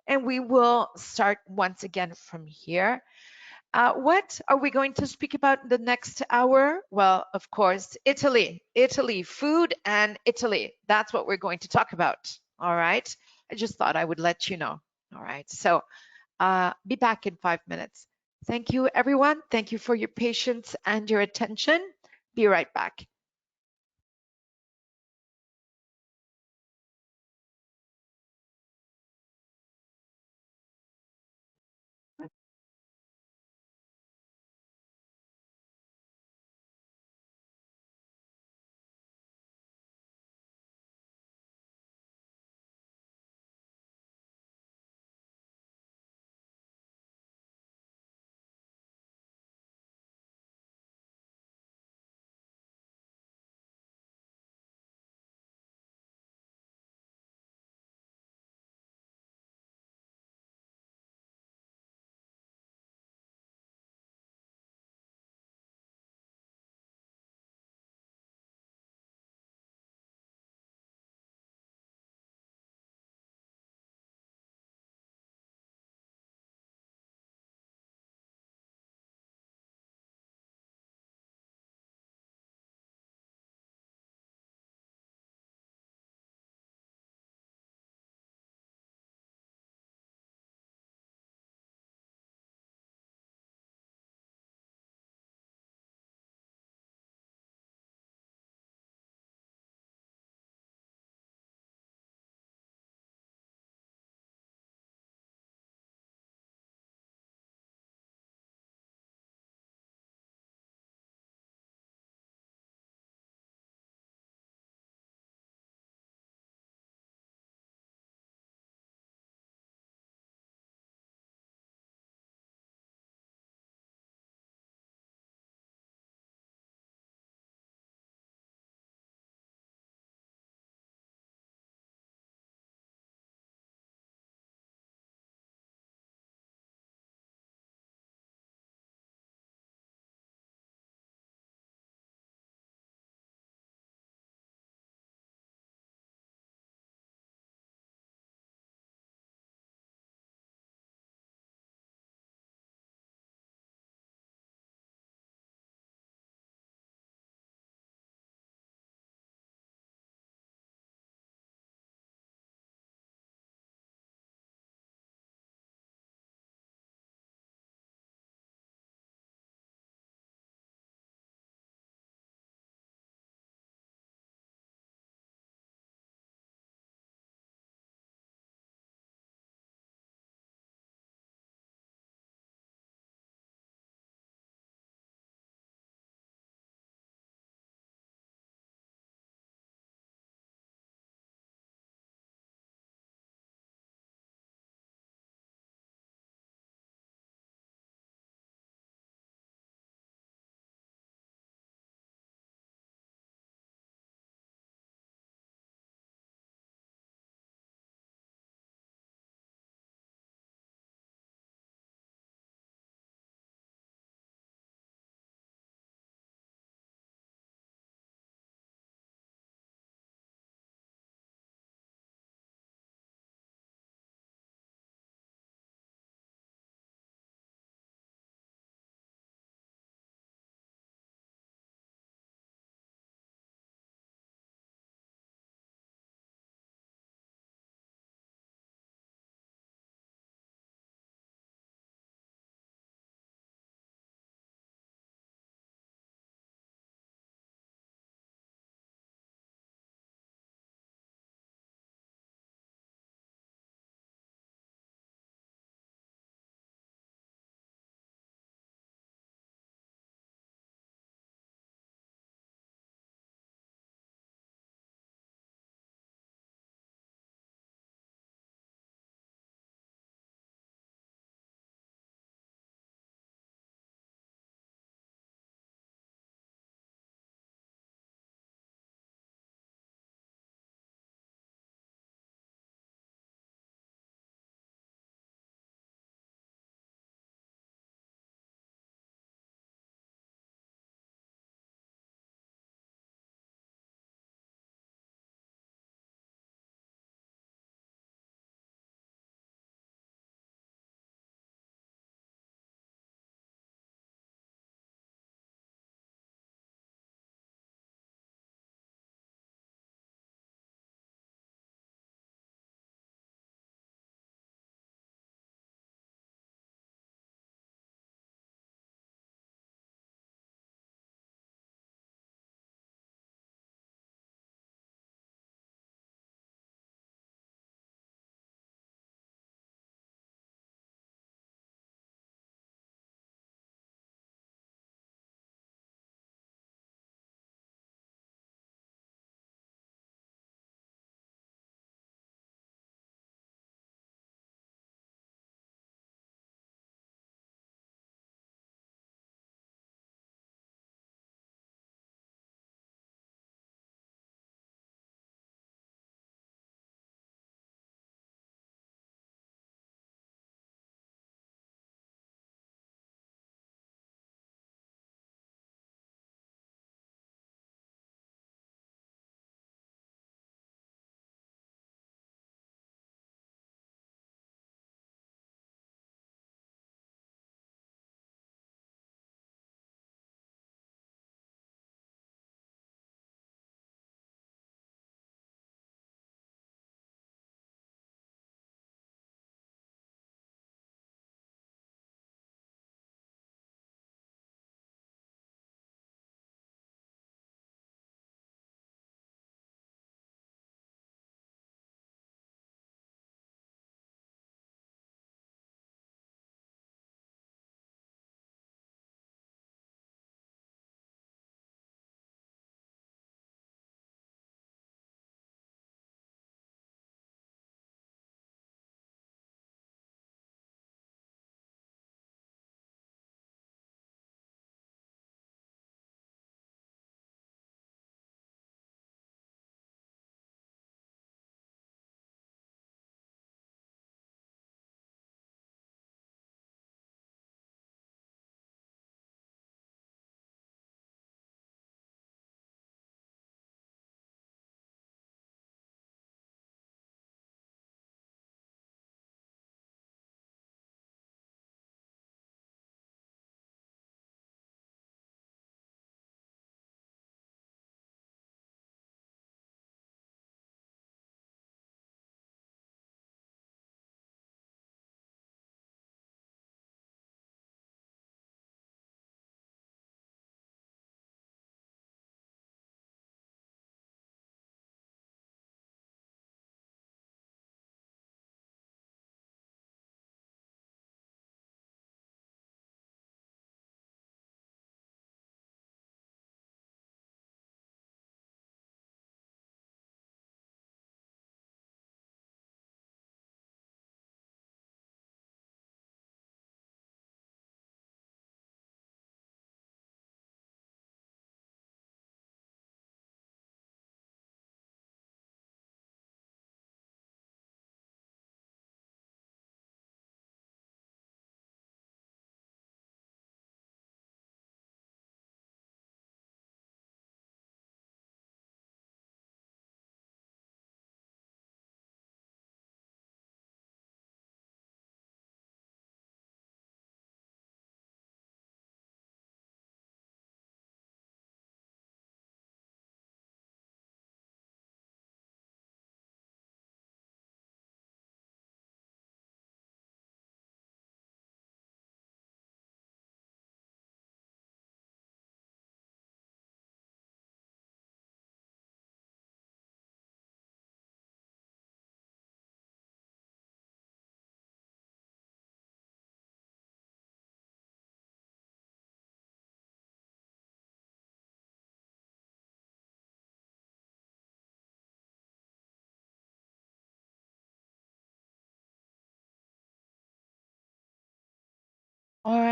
and we will start once again from here. What are we going to speak about in the next hour? Well, of course, Italy, food and Italy. That's what we're going to talk about. All right. I just thought I would let you know. All right. So be back in 5 minutes. Thank you, everyone. Thank you for your patience and your attention. Be right back.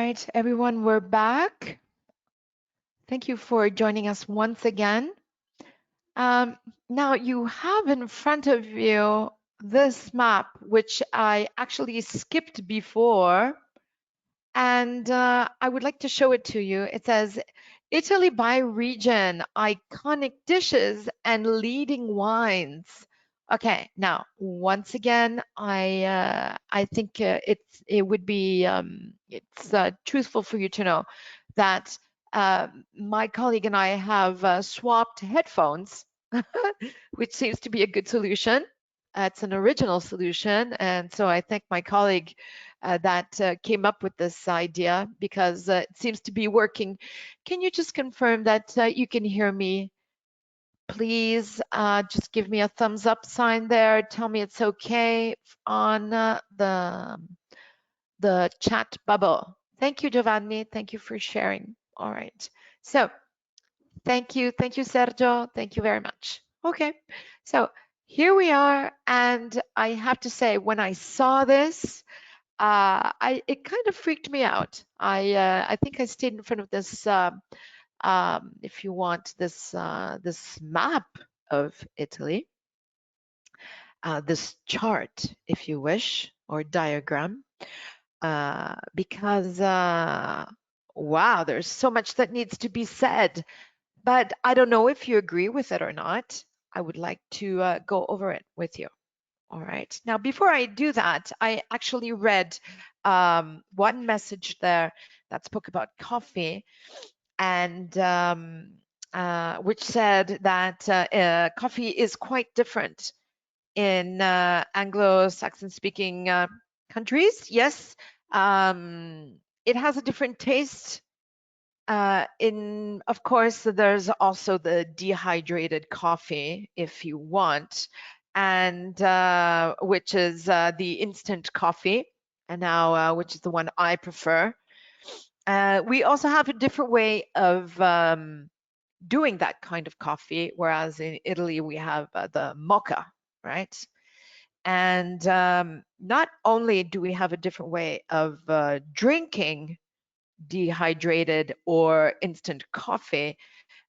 right, everyone, we're back. Thank you for joining us once again. Now you have in front of you this map, which I actually skipped before, and I would like to show it to you. It says Italy by region, iconic dishes and leading wines. Okay, now once again, I think it would be truthful for you to know that my colleague and I have swapped headphones, which seems to be a good solution. It's an original solution, and so I thank my colleague that came up with this idea because it seems to be working. Can you just confirm that you can hear me? Please just give me a thumbs up sign there. Tell me it's okay on the chat bubble. Thank you, Giovanni. Thank you for sharing. All right. So thank you, Sergio. Thank you very much. Okay. So here we are, and I have to say, when I saw this, it kind of freaked me out. I think I stayed in front of this, if you want, this map of Italy, this chart, if you wish, or diagram, because wow, there's so much that needs to be said. But I don't know if you agree with it or not. I would like to go over it with you. All right. Now, before I do that, I actually read one message there that spoke about coffee, and which said that coffee is quite different in Anglo-Saxon speaking countries. Yes, it has a different taste. Of course, there's also the dehydrated coffee, if you want, and which is the instant coffee, and now which is the one I prefer. We also have a different way of doing that kind of coffee, whereas in Italy we have the mocha, right? And not only do we have a different way of drinking dehydrated or instant coffee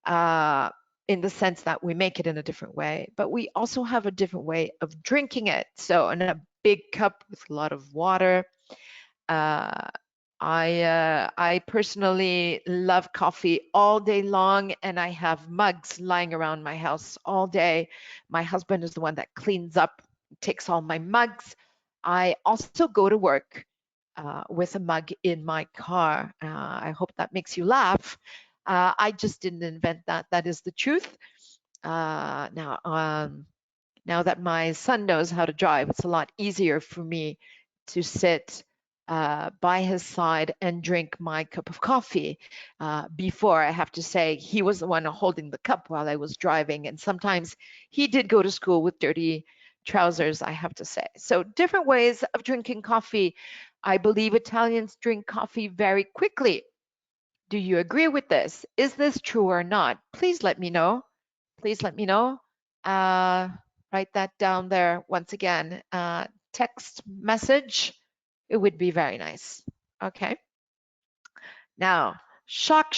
in the sense that we make it in a different way, but we also have a different way of drinking it. So in a big cup with a lot of water. I personally love coffee all day long, and I have mugs lying around my house all day. My husband is the one that cleans up, takes all my mugs. I also go to work with a mug in my car. I hope that makes you laugh. I just didn't invent that. That is the truth. Now that my son knows how to drive, it's a lot easier for me to sit by his side and drink my cup of coffee. Before, I have to say, he was the one holding the cup while I was driving, and sometimes he did go to school with dirty trousers, I have to say. So different ways of drinking coffee. I believe Italians drink coffee very quickly. Do you agree with this? Is this true or not? Please let me know. Please let me know. Write that down there once again. Text message. It would be very nice. Okay. Now, shock.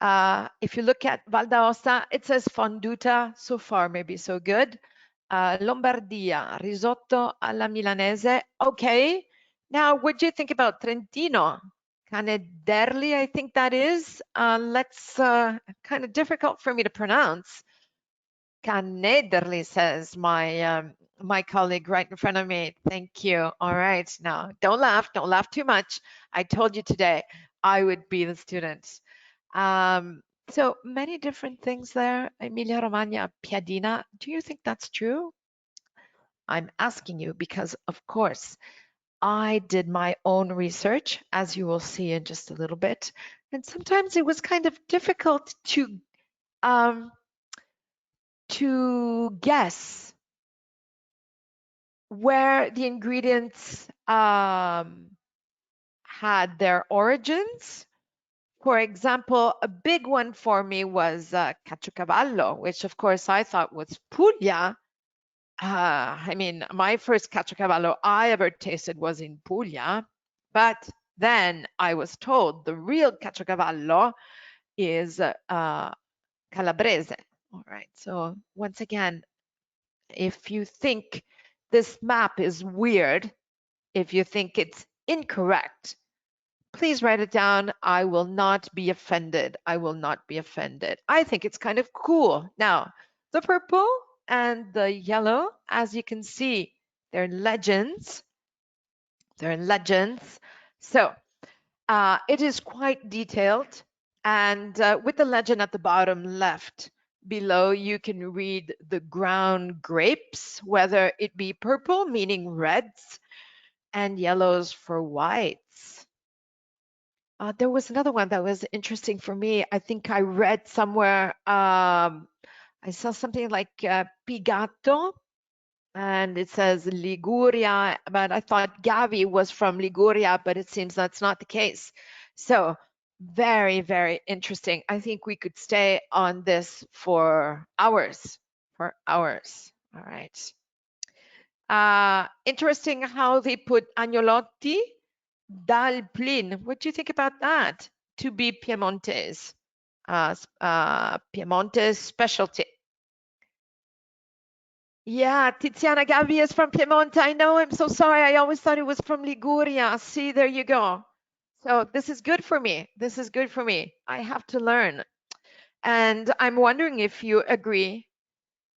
If you look at Val d'Aosta, it says fonduta. So far, maybe so good. Lombardia, risotto alla milanese. Okay. Now, what do you think about Trentino? Canederli, I think that is. Let's kind of difficult for me to pronounce. Canederli, says my colleague right in front of me. Thank you. All right. Now, don't laugh too much. I told you today I would be the student. So many different things there. Emilia Romagna, piadina. Do you think that's true? I'm asking you because, of course, I did my own research, as you will see in just a little bit. And sometimes it was kind of difficult to guess where the ingredients had their origins. For example, a big one for me was caciocavallo, which of course I thought was Puglia. I mean, my first caciocavallo I ever tasted was in Puglia, but Then I was told the real Caciocavallo is Calabrese. All right, so once again, if you think this map is weird, if you think it's incorrect, please write it down. I will not be offended. I will not be offended. I think it's kind of cool. Now, the purple and the yellow, as you can see, they're legends. They're legends. So it is quite detailed. And with the legend at the bottom left, below, you can read the ground grapes, whether it be purple, meaning reds, and yellows for whites. There was another one that was interesting for me. I think I read somewhere, I saw something like Pigatto, and it says Liguria, but I thought Gavi was from Liguria, but it seems that's not the case. So very, very interesting. I think we could stay on this for hours, All right. Interesting how they put agnolotti dal plin. What do you think about that? To be Piemontes, Piemontes specialty. Yeah, Tiziana Gavi is from Piemonte. I know, I'm so sorry. I always thought it was from Liguria. See, there you go. So this is good for me. This is good for me. I have to learn. And I'm wondering if you agree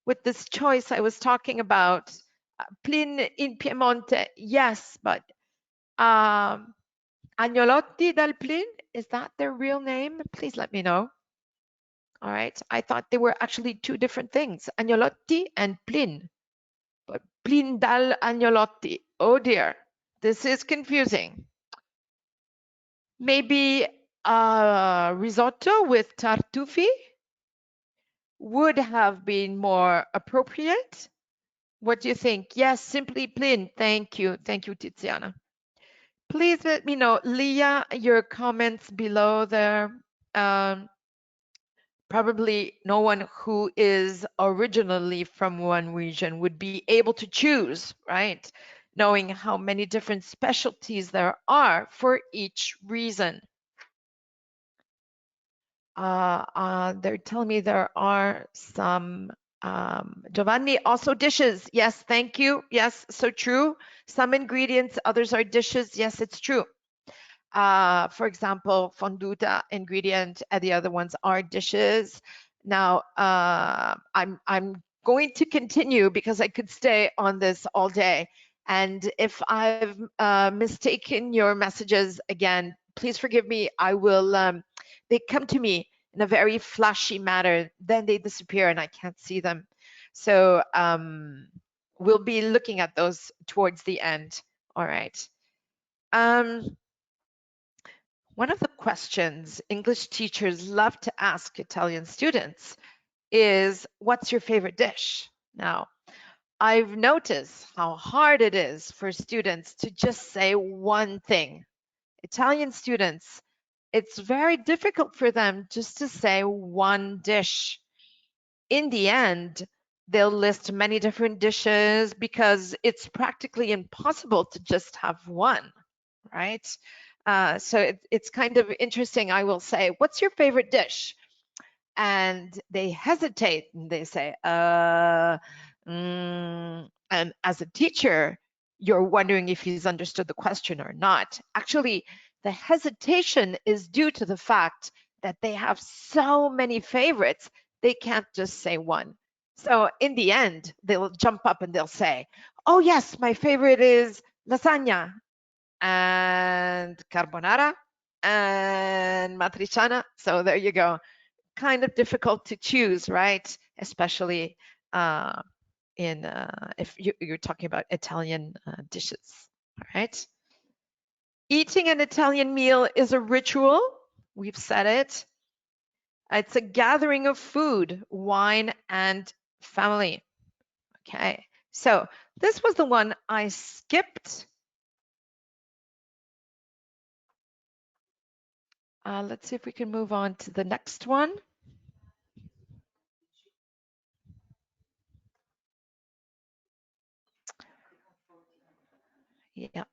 with this choice I was talking about. Plin in Piemonte, yes, but Agnolotti dal Plin, is that their real name? Please let me know. All right, I thought they were actually two different things, Agnolotti and Plin. But Plin dal Agnolotti, oh dear, this is confusing. Maybe risotto with tartufi would have been more appropriate. What do you think? Yes, simply Plin. Thank you, Tiziana. Please let me know, Leah, your comments below there. Probably no one who is originally from one region would be able to choose, right? Knowing how many different specialties there are for each reason. They're telling me there are some, Giovanni, also dishes. Yes, thank you. Yes, so true. Some ingredients, others are dishes. Yes, it's true. For example, fonduta ingredient, and the other ones are dishes. Now, I'm going to continue because I could stay on this all day. And if I've mistaken your messages again, please forgive me. I will, they come to me in a very flashy manner, then they disappear and I can't see them. So we'll be looking at those towards the end. All right. One of the questions English teachers love to ask Italian students is, what's your favorite dish? Now, I've noticed how hard it is for students to just say one thing. Italian students, it's very difficult for them just to say one dish. In the end, they'll list many different dishes because it's practically impossible to just have one, right? So it's kind of interesting. I will say, what's your favorite dish? And they hesitate and they say, and as a teacher, you're wondering if he's understood the question or not. Actually, the hesitation is due to the fact that they have so many favorites, they can't just say one. So in the end, they'll jump up and they'll say, oh yes, my favorite is lasagna and carbonara and matriciana. So there you go. Kind of difficult to choose, right? Especially if you're talking about Italian dishes, all right? Eating an Italian meal is a ritual. We've said it. It's a gathering of food, wine, and family. Okay, so this was the one I skipped. Let's see if we can move on to the next one. Yeah.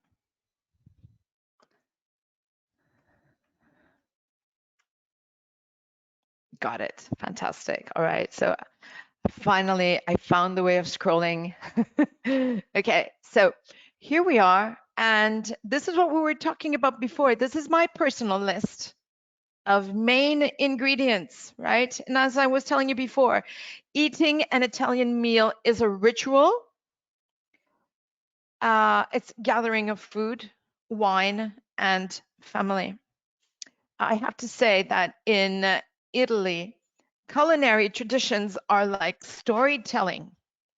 Got it. Fantastic. All right. So finally, I found the way of scrolling. Okay, so here we are. And this is what we were talking about before. This is my personal list of main ingredients, right? And as I was telling you before, eating an Italian meal is a ritual. It's gathering of food, wine, and family. I have to say that in Italy, culinary traditions are like storytelling.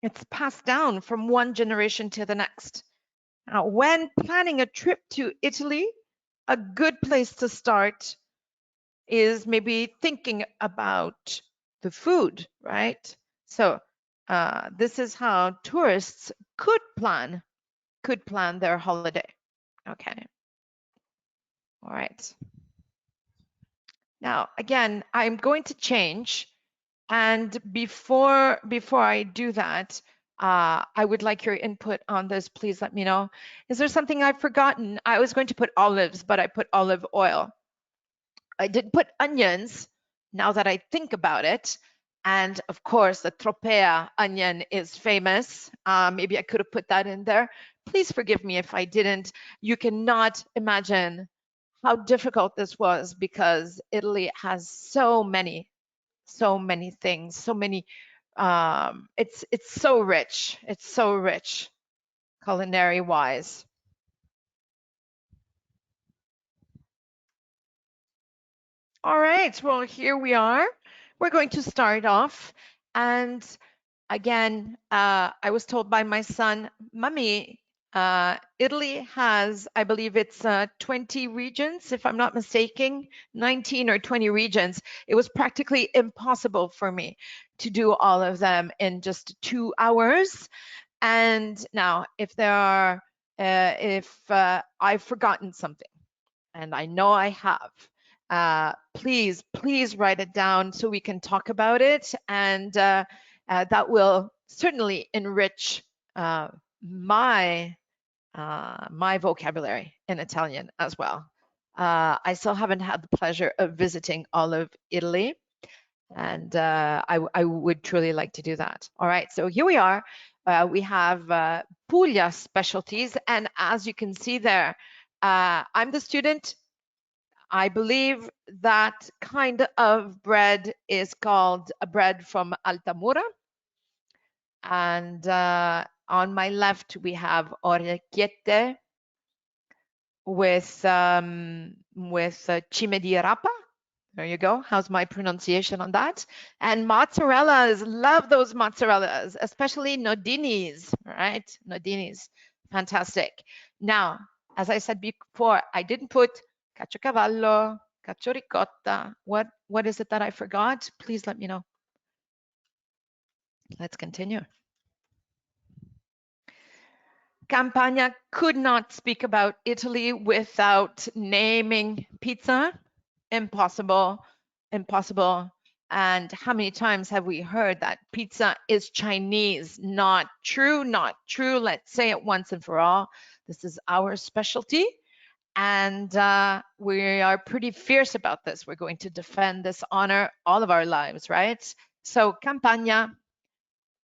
It's passed down from one generation to the next. Now, when planning a trip to Italy, a good place to start is maybe thinking about the food, right? So this is how tourists could plan their holiday. Okay. All right. Now, again, I'm going to change. And before I do that, I would like your input on this. Please let me know. Is there something I've forgotten? I was going to put olives, but I put olive oil. I did put onions, now that I think about it. And of course, the tropea onion is famous. Maybe I could have put that in there. Please forgive me if I didn't. You cannot imagine how difficult this was because Italy has so many things, so many. It's so rich. It's so rich, culinary wise. All right. Well, here we are. We're going to start off, and again, I was told by my son, "Mommy, Italy has, I believe it's 20 regions, if I'm not mistaken, 19 or 20 regions." It was practically impossible for me to do all of them in just 2 hours. And now, if I've forgotten something, and I know I have, please write it down so we can talk about it, and that will certainly enrich my vocabulary in Italian as well. I still haven't had the pleasure of visiting all of Italy, and I would truly like to do that. All right, so here we are. We have Puglia specialties, and as you can see there, I'm the student. I believe that kind of bread is called a bread from Altamura. And on my left, we have orecchiette with cime di rapa. There you go. How's my pronunciation on that? And mozzarellas, love those mozzarellas, especially nodinis, right? Nodinis, fantastic. Now, as I said before, I didn't put caciocavallo, caccioricotta. What is it that I forgot? Please let me know. Let's continue. Campagna could not speak about Italy without naming pizza. Impossible, impossible. And how many times have we heard that pizza is Chinese? Not true, not true. Let's say it once and for all. This is our specialty. And we are pretty fierce about this. We're going to defend this honor all of our lives, right? So Campagna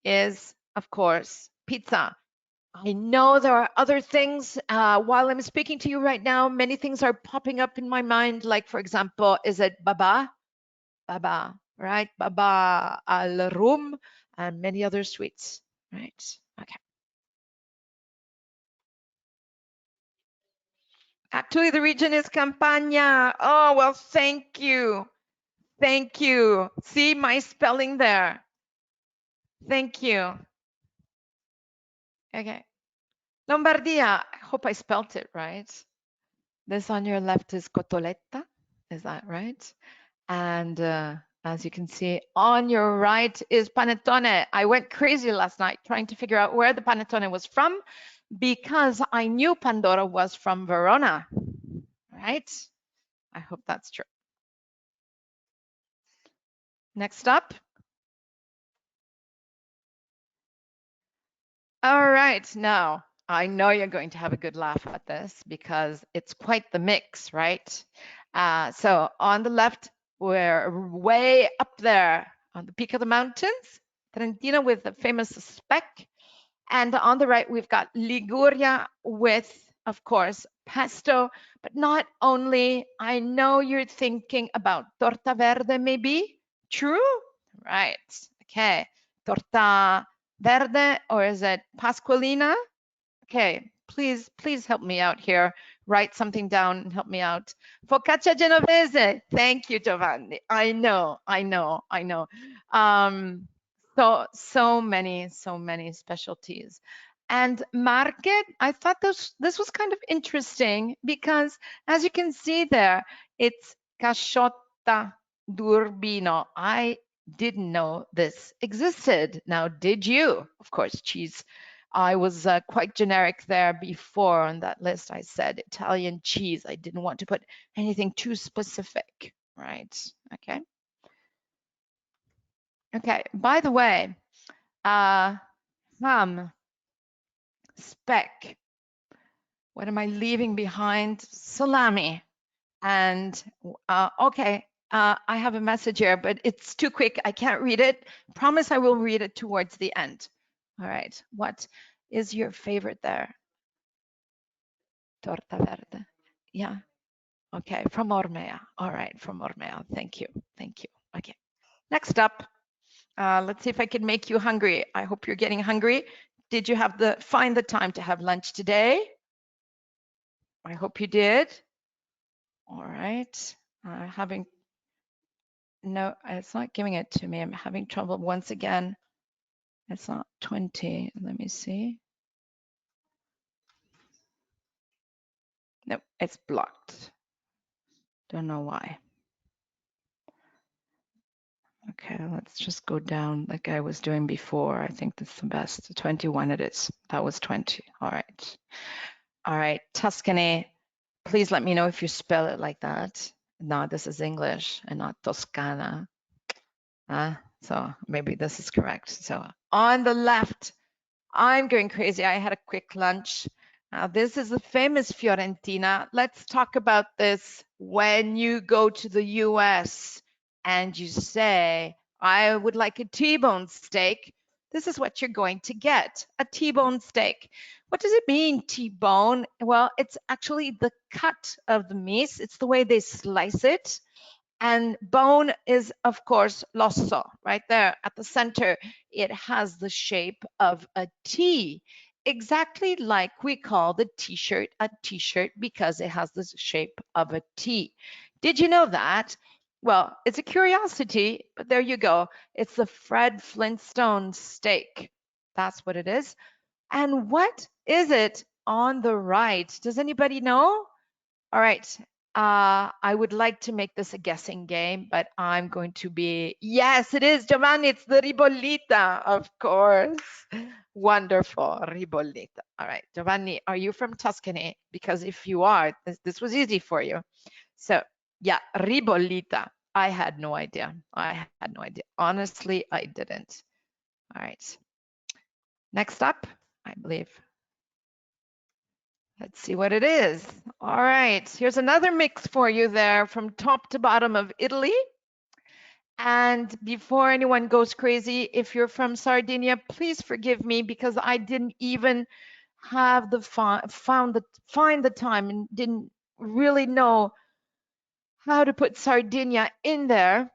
is, of course, pizza. I know there are other things. While I'm speaking to you right now, many things are popping up in my mind. Like, for example, is it baba? Baba, right? Baba al rum and many other sweets, right? Okay. Actually, the region is Campania. Oh, well, thank you. Thank you. See my spelling there. Thank you. Okay. Lombardia, I hope I spelt it right. This on your left is cotoletta, is that right? And as you can see, on your right is panettone. I went crazy last night trying to figure out where the panettone was from because I knew Pandora was from Verona, right? I hope that's true. Next up. All right, now I know you're going to have a good laugh at this because it's quite the mix, right? So on the left, We're way up there on the peak of the mountains, Trentino with the famous speck. And on the right, we've got Liguria with, of course, pesto, but not only. I know you're thinking about torta verde, maybe. True? Right. Okay. Torta verde, or is it Pasqualina? Okay, please help me out here. Write something down and help me out. Focaccia Genovese. Thank you, Giovanni. I know. So many specialties. And market, I thought this was kind of interesting because, as you can see there, it's casciotta d'urbino. I didn't know this existed. Now, did you? Of course, cheese. I was quite generic there before on that list. I said Italian cheese. I didn't want to put anything too specific, right? Okay. Okay, by the way, ham, speck. What am I leaving behind? Salami. And okay, I have a message here, but it's too quick. I can't read it. Promise I will read it towards the end. All right, what is your favorite there? Torta verde. Yeah. Okay, from Ormea. All right, from Ormea. Thank you. Okay. Next up, let's see if I can make you hungry. I hope you're getting hungry. Did you find the time to have lunch today? I hope you did. All right. No, it's not giving it to me. I'm having trouble once again. It's not 20. Let me see. No, it's blocked. Don't know why. Okay, let's just go down like I was doing before. I think that's the best. 21 it is. That was 20. All right. All right, Tuscany. Please let me know if you spell it like that. No, this is English and not Toscana. So maybe this is correct. So on the left, I'm going crazy. I had a quick lunch. Now this is the famous Fiorentina. Let's talk about this when you go to the US and you say, I would like a T-bone steak. This is what you're going to get, a T-bone steak. What does it mean, T-bone? Well, it's actually the cut of the meat. It's the way they slice it. And bone is, of course, l'osso, right there at the center. It has the shape of a T, exactly like we call the t-shirt a t-shirt because it has the shape of a T. Did you know that? Well, it's a curiosity, but there you go. It's the Fred Flintstone steak. That's what it is. And what is it on the right? Does anybody know? All right. I would like to make this a guessing game, but I'm going to be, yes, it is, Giovanni, it's the ribollita, of course. Wonderful, ribollita. All right, Giovanni, are you from Tuscany? Because if you are, this was easy for you. So yeah, ribollita. I had no idea. Honestly, I didn't. All right. Next up, I believe. Let's see what it is. All right, here's another mix for you there from top to bottom of Italy. And before anyone goes crazy, if you're from Sardinia, please forgive me because I didn't even have find the time and didn't really know how to put Sardinia in there.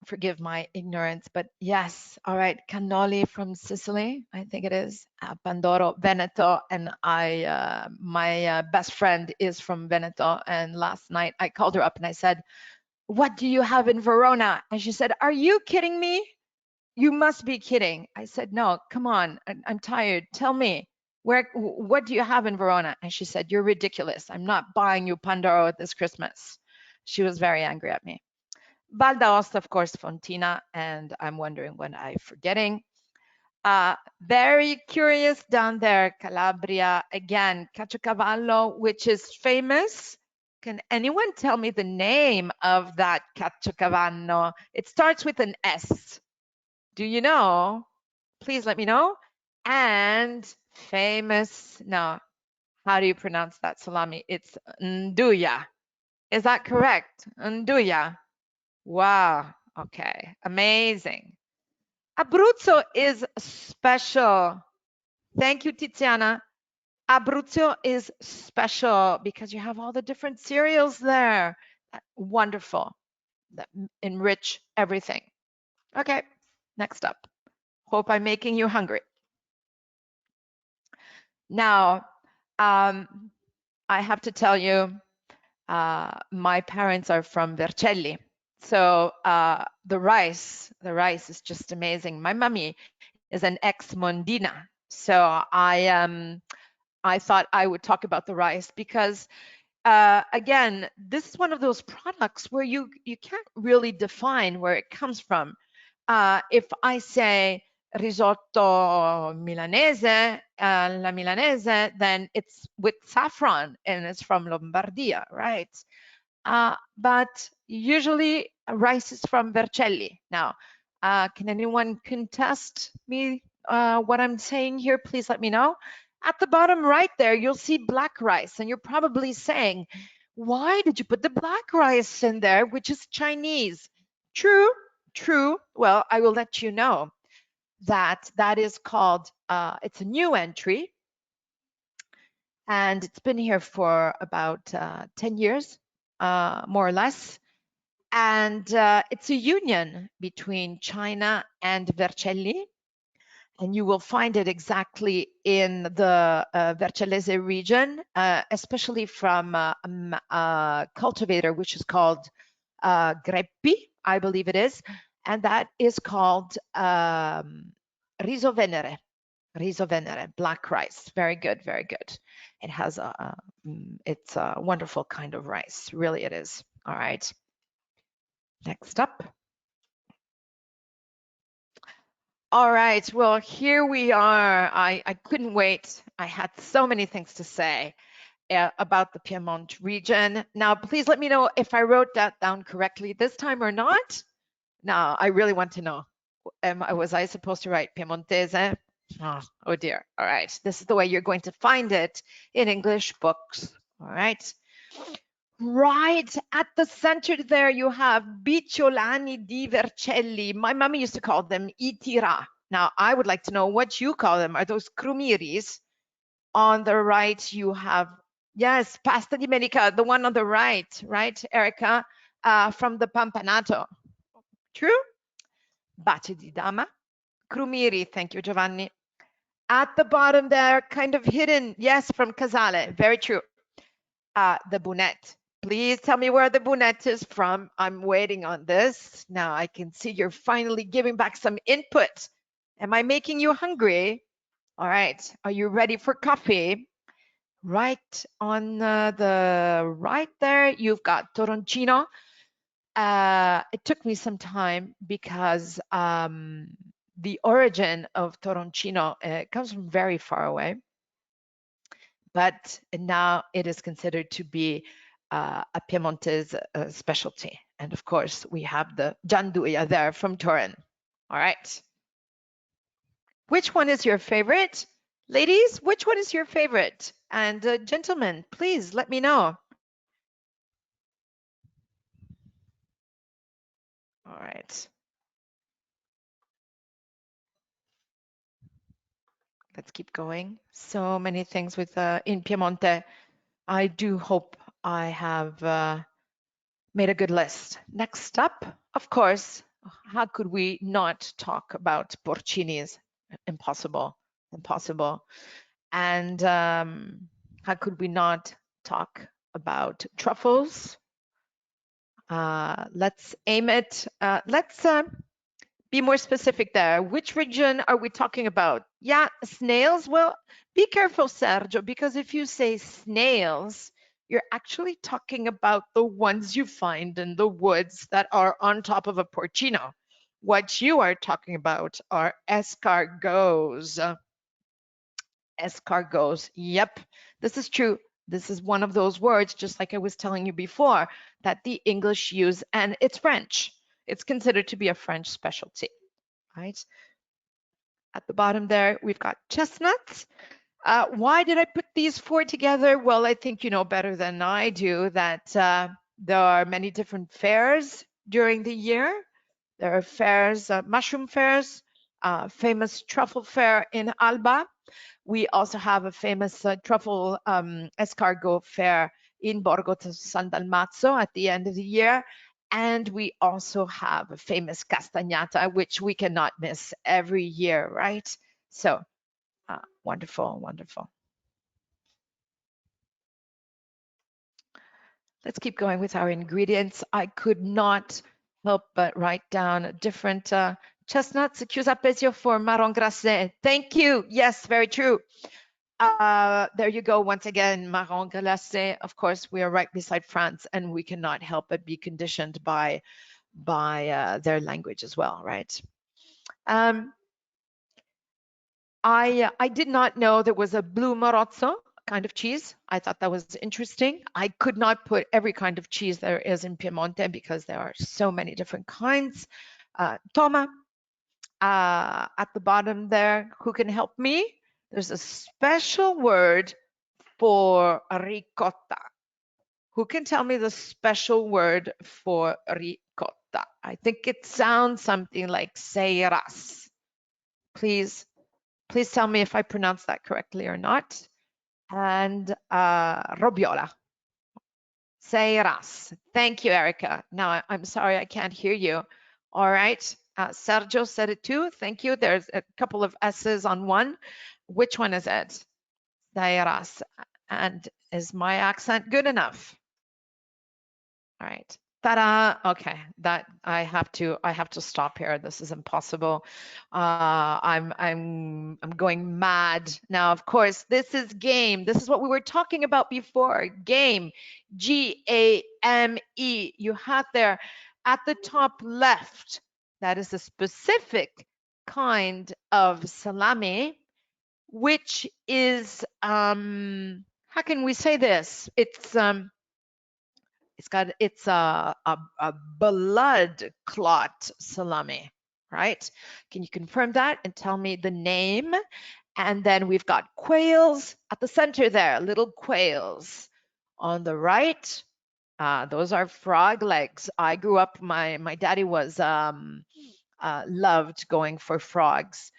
Forgive my ignorance, but yes. All right, cannoli from Sicily, I think it is, Pandoro, Veneto, and my best friend is from Veneto, and last night I called her up and I said, what do you have in Verona? And she said, are you kidding me? You must be kidding. I said, no, come on, I'm tired. Tell me, what do you have in Verona? And she said, you're ridiculous. I'm not buying you Pandoro this Christmas. She was very angry at me. Val d'Aosta, of course, Fontina, and I'm wondering what I'm forgetting. Very curious down there, Calabria, again, Caciocavallo, which is famous. Can anyone tell me the name of that Caciocavallo? It starts with an S. Do you know? Please let me know. And famous, no, how do you pronounce that salami? It's Nduja. Is that correct? Nduja. Wow. Okay. Amazing. Abruzzo is special. Thank you, Tiziana. Abruzzo is special because you have all the different cereals there. Wonderful. That enrich everything. Okay, next up. Hope I'm making you hungry. Now, I have to tell you, my parents are from Vercelli. So the rice is just amazing. My mummy is an ex-mondina. So I thought I would talk about the rice because again, this is one of those products where you can't really define where it comes from. If I say risotto milanese, la milanese, then it's with saffron and it's from Lombardia, right? But usually rice is from Vercelli. Now, can anyone contest me what I'm saying here? Please let me know. At the bottom right there, you'll see black rice, and you're probably saying, why did you put the black rice in there, which is Chinese? True, true. Well, I will let you know that that is called, it's a new entry, and it's been here for about 10 years, more or less. And it's a union between China and Vercelli. And you will find it exactly in the Vercellese region, especially from a cultivator, which is called Greppi, I believe it is. And that is called riso venere, black rice. Very good, very good. It has it's a wonderful kind of rice, really it is. All right. Next up. All right, well, here we are. I couldn't wait. I had so many things to say about the Piedmont region. Now, please let me know if I wrote that down correctly this time or not. Now, I really want to know. Was I supposed to write Piemontese? Oh dear. All right, this is the way you're going to find it in English books. All right. Right at the center there, you have Bicciolani di Vercelli. My mommy used to call them I tira. Now, I would like to know what you call them. Are those krumiris? On the right, you have, yes, pasta di menica, the one on the right, Erica, from the Pampanato. True? Baci di dama. Krumiri, thank you, Giovanni. At the bottom there, kind of hidden, yes, from Casale, very true. The Bunette. Please tell me where the Bunette is from. I'm waiting on this. Now I can see you're finally giving back some input. Am I making you hungry? All right, are you ready for coffee? Right on the right there, you've got Toroncino. It took me some time because the origin of Toroncino comes from very far away. But now it is considered to be a Piemontese specialty. And of course, we have the gianduia there from Turin. All right. Which one is your favorite? Ladies, which one is your favorite? And gentlemen, please let me know. All right. Let's keep going. So many things with in Piemonte. I do hope I have made a good list. Next up, of course, how could we not talk about porcinis? Impossible, impossible. And how could we not talk about truffles? Let's aim it. Let's be more specific there. Which region are we talking about? Yeah, snails. Well, be careful, Sergio, because if you say snails, you're actually talking about the ones you find in the woods that are on top of a porcino. What you are talking about are escargots. Escargots, yep, this is true. This is one of those words, just like I was telling you before, that the English use, and it's French. It's considered to be a French specialty, right? At the bottom there, we've got chestnuts. Why did I put these four together? Well, I think you know better than I do that there are many different fairs during the year. There are fairs, mushroom fairs, famous truffle fair in Alba. We also have a famous truffle escargot fair in Borgo San Dalmazzo at the end of the year. And we also have a famous castagnata, which we cannot miss every year, right? So wonderful, wonderful. Let's keep going with our ingredients. I could not help but write down different chestnuts. Chiusa peggio for marron glacé. Thank you. Yes, very true. There you go. Once again, marron glacé. Of course, we are right beside France, and we cannot help but be conditioned by their language as well, right? I did not know there was a blue marozzo kind of cheese. I thought that was interesting. I could not put every kind of cheese there is in Piemonte because there are so many different kinds. Toma, at the bottom there, who can help me? There's a special word for ricotta. Who can tell me the special word for ricotta? I think it sounds something like seiras. Please tell me if I pronounce that correctly or not. And robiola. Seiras. Thank you, Erica. Now, I'm sorry I can't hear you. All right. Sergio said it too. Thank you. There's a couple of S's on one. Which one is it? Seiras. And is my accent good enough? All right. Ta-da. Okay, that I have to stop here. This is impossible. I'm going mad now. Of course, this is game. This is what we were talking about before. Game. G-A-M-E. You have there at the top left. That is a specific kind of salami, which is how can we say this? It's a blood clot salami, right? Can you confirm that and tell me the name? And then we've got quails at the center there, little quails. On the right, those are frog legs. I grew up, my daddy was loved going for frogs.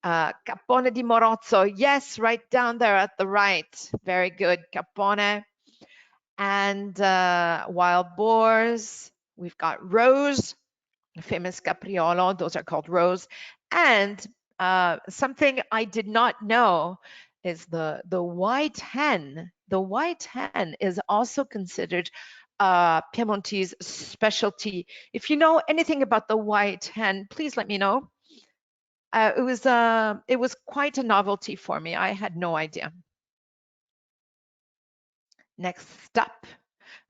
Capone di morozzo, yes, right down there at the right. Very good, capone. And wild boars, we've got roes, famous capriolo, those are called roes. And something I did not know is the white hen. The white hen is also considered Piemontese specialty. If you know anything about the white hen, please let me know. It was quite a novelty for me. I had no idea. Next up,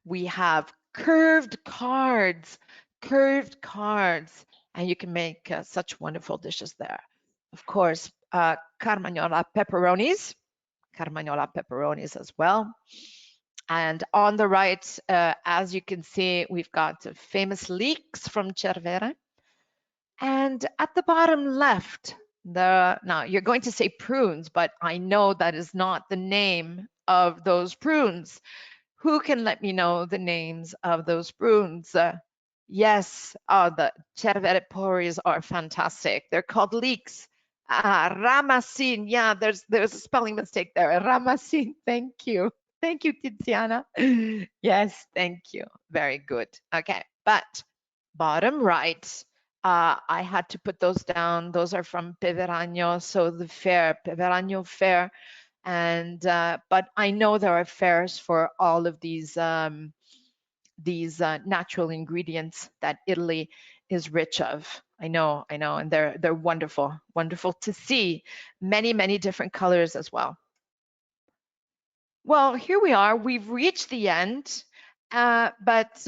we have curved cards, and you can make such wonderful dishes there. Of course, Carmagnola pepperonis as well. And on the right, as you can see, we've got famous leeks from Cervere. And at the bottom left, now you're going to say prunes, but I know that is not the name of those prunes. Who can let me know the names of those prunes? Yes, the Cervere porries are fantastic. They're called leeks. Ramasin, yeah, there's a spelling mistake there. Ramasin, thank you. Thank you, Tiziana. Yes, thank you. Very good. Okay, but bottom right, I had to put those down. Those are from Peveragno, so the fair, Peveragno fair. And but I know there are fairs for all of these natural ingredients that Italy is rich of. I know, and they're wonderful, wonderful to see. Many different colors as well. Well, here we are. We've reached the end, but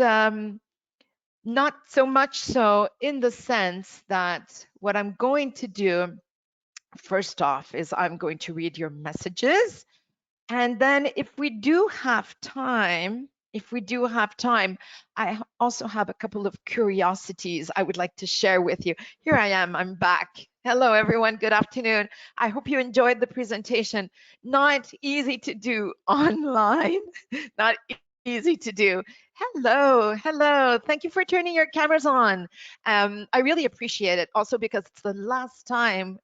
not so much so in the sense that what I'm going to do first off is I'm going to read your messages. And then if we do have time, I also have a couple of curiosities I would like to share with you. Here I am, I'm back. Hello everyone, good afternoon. I hope you enjoyed the presentation. Not easy to do online, not Easy to do. Hello, hello. Thank you for turning your cameras on. I really appreciate it. Also because it's the last time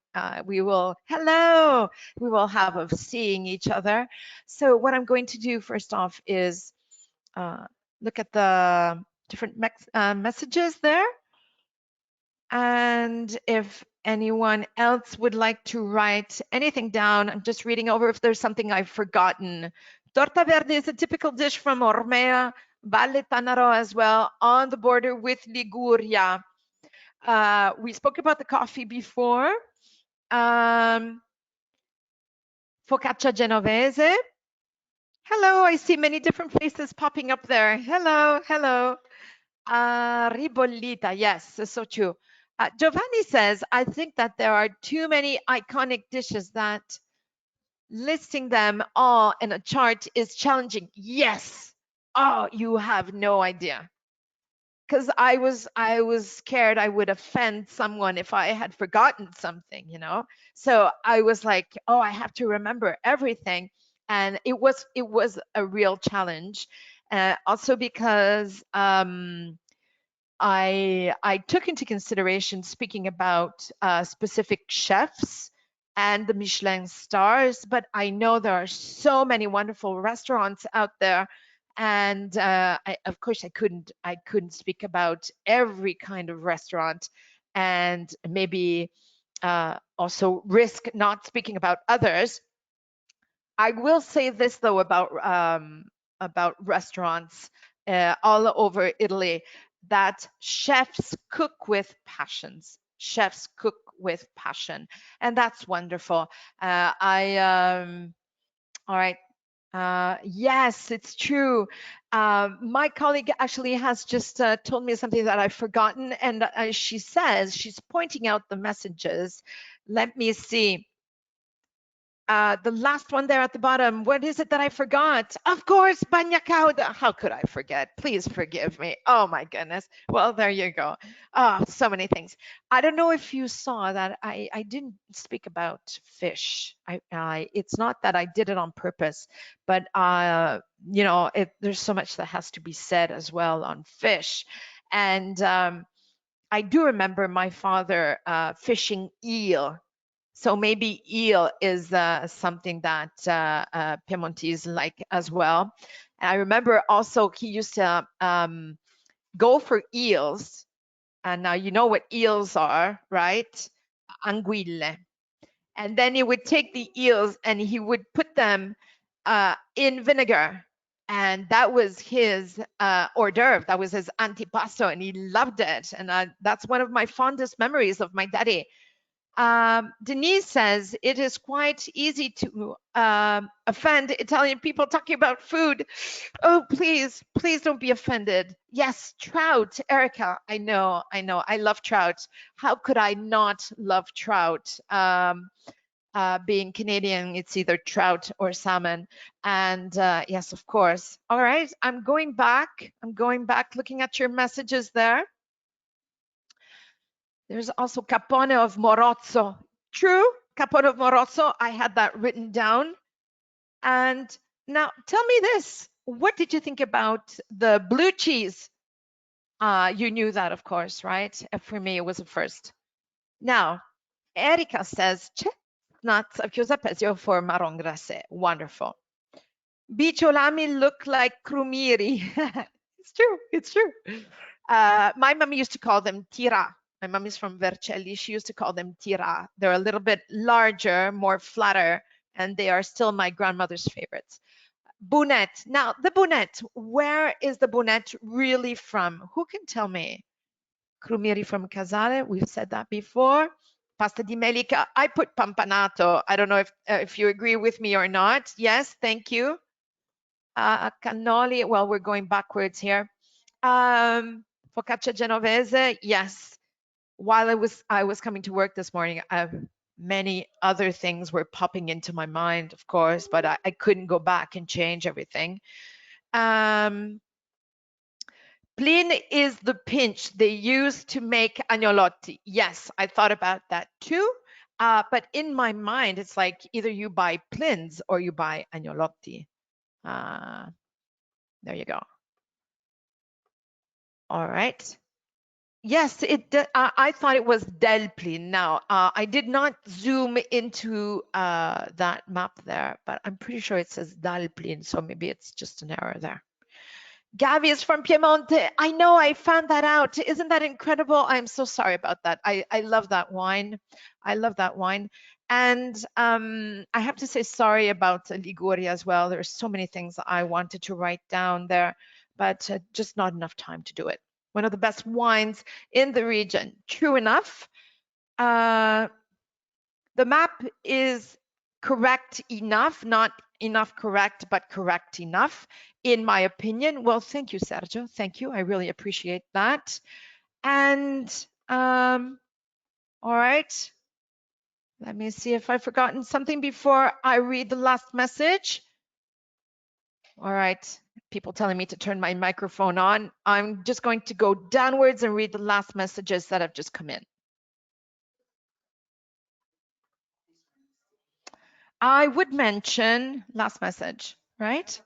we will have of seeing each other. So what I'm going to do first off is look at the different messages there. And if anyone else would like to write anything down, I'm just reading over if there's something I've forgotten. Torta verde is a typical dish from Ormea, Valle Tanaro as well, on the border with Liguria. We spoke about the coffee before. Focaccia Genovese. Hello, I see many different faces popping up there. Hello, hello. Ribollita, yes, so true. Giovanni says, I think that there are too many iconic dishes that listing them all in a chart is challenging. Yes. Oh, you have no idea. Because I was scared I would offend someone if I had forgotten something, you know. So I was like, oh, I have to remember everything, and it was a real challenge. Also because I took into consideration speaking about specific chefs and the Michelin stars, but I know there are so many wonderful restaurants out there, and of course I couldn't speak about every kind of restaurant, and maybe also risk not speaking about others. I will say this though about restaurants all over Italy, that chefs cook with passions. Chefs cook with passion, and that's wonderful. All right. Yes, it's true. My colleague actually has just told me something that I've forgotten, and she says she's pointing out the messages. Let me see. The last one there at the bottom, what is it that I forgot? Of course, bagna cauda. How could I forget? Please forgive me. Oh my goodness. Well, there you go. Oh, so many things. I don't know if you saw that I didn't speak about fish. It's not that I did it on purpose, but you know, there's so much that has to be said as well on fish. And I do remember my father fishing eel. So maybe eel is something that Piemontese like as well. And I remember also he used to go for eels. And now you know what eels are, right? Anguille. And then he would take the eels and he would put them in vinegar. And that was his hors d'oeuvre. That was his antipasto, and he loved it. And that's one of my fondest memories of my daddy. Denise says it is quite easy to offend Italian people talking about food. Oh, please, please don't be offended. Yes, trout, Erica. I know. I love trout. How could I not love trout? Being Canadian, it's either trout or salmon. And yes, of course. All right, I'm going back looking at your messages there. There's also Capone of Morozzo. True, Capone of Morozzo. I had that written down. And now tell me this. What did you think about the blue cheese? You knew that, of course, right? For me, it was a first. Now, Erika says, chestnuts a chiusapesio for marron glacé. Wonderful. Biciolami look like crumiri. It's true. My mom used to call them tira. My mom is from Vercelli. She used to call them tira. They're a little bit larger, more flatter, and they are still my grandmother's favorites. Bunette. Now, the bunette, where is the bunette really from? Who can tell me? Crumiri from Casale, we've said that before. Pasta di melica, I put pampanato. I don't know if you agree with me or not. Yes, thank you. Cannoli, well, we're going backwards here. Focaccia Genovese, yes. While I was coming to work this morning, many other things were popping into my mind, of course, but I couldn't go back and change everything. Plin is the pinch they use to make agnolotti. Yes, I thought about that too. But in my mind, it's like either you buy plins or you buy agnolotti. There you go. All right. Yes, I thought it was Delplin. Now, I did not zoom into that map there, but I'm pretty sure it says Delplin, so maybe it's just an error there. Gavi is from Piemonte. I know, I found that out. Isn't that incredible? I'm so sorry about that. I love that wine. I love that wine. And I have to say sorry about Liguria as well. There's so many things I wanted to write down there, but just not enough time to do it. One of the best wines in the region. True enough. The map is correct enough, not enough correct, but correct enough, in my opinion. Well, thank you, Sergio. Thank you. I really appreciate that. And all right. Let me see if I've forgotten something before I read the last message. All right. People telling me to turn my microphone on. I'm just going to go downwards and read the last messages that have just come in. I would mention last message, right?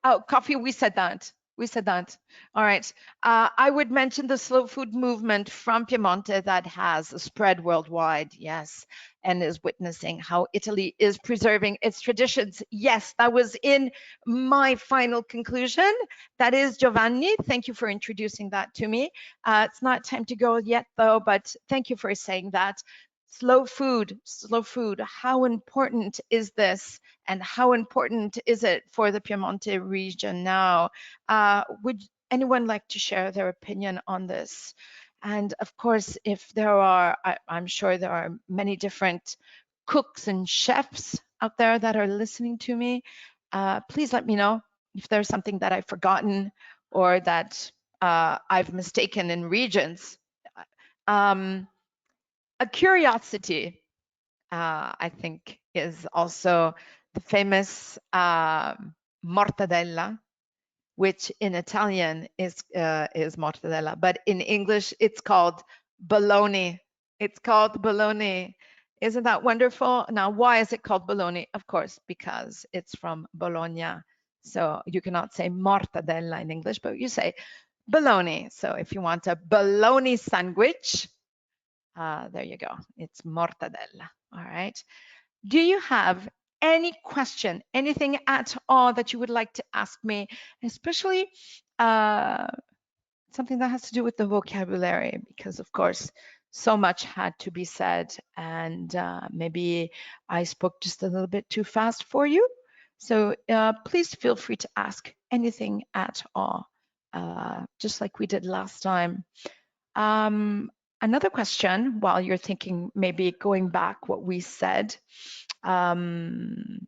Oh, coffee, we said that. We said that. All right. I would mention the slow food movement from Piemonte that has spread worldwide, yes, and is witnessing how Italy is preserving its traditions. Yes, that was in my final conclusion. That is Giovanni. Thank you for introducing that to me. It's not time to go yet, though, but thank you for saying that. Slow food, how important is this? And how important is it for the Piemonte region now? Would anyone like to share their opinion on this? And of course, if there are, I'm sure there are many different cooks and chefs out there that are listening to me. Please let me know if there's something that I've forgotten or that I've mistaken in regions. A curiosity, I think, is also the famous mortadella, which in Italian is mortadella, but in English it's called bologna. It's called bologna. Isn't that wonderful? Now, why is it called bologna? Of course, because it's from Bologna. So you cannot say mortadella in English, but you say bologna. So if you want a bologna sandwich, there you go. It's mortadella. All right. Do you have any question, anything at all that you would like to ask me, especially something that has to do with the vocabulary, because of course, so much had to be said, and maybe I spoke just a little bit too fast for you. So please feel free to ask anything at all, just like we did last time. Another question, while you're thinking, maybe going back what we said, another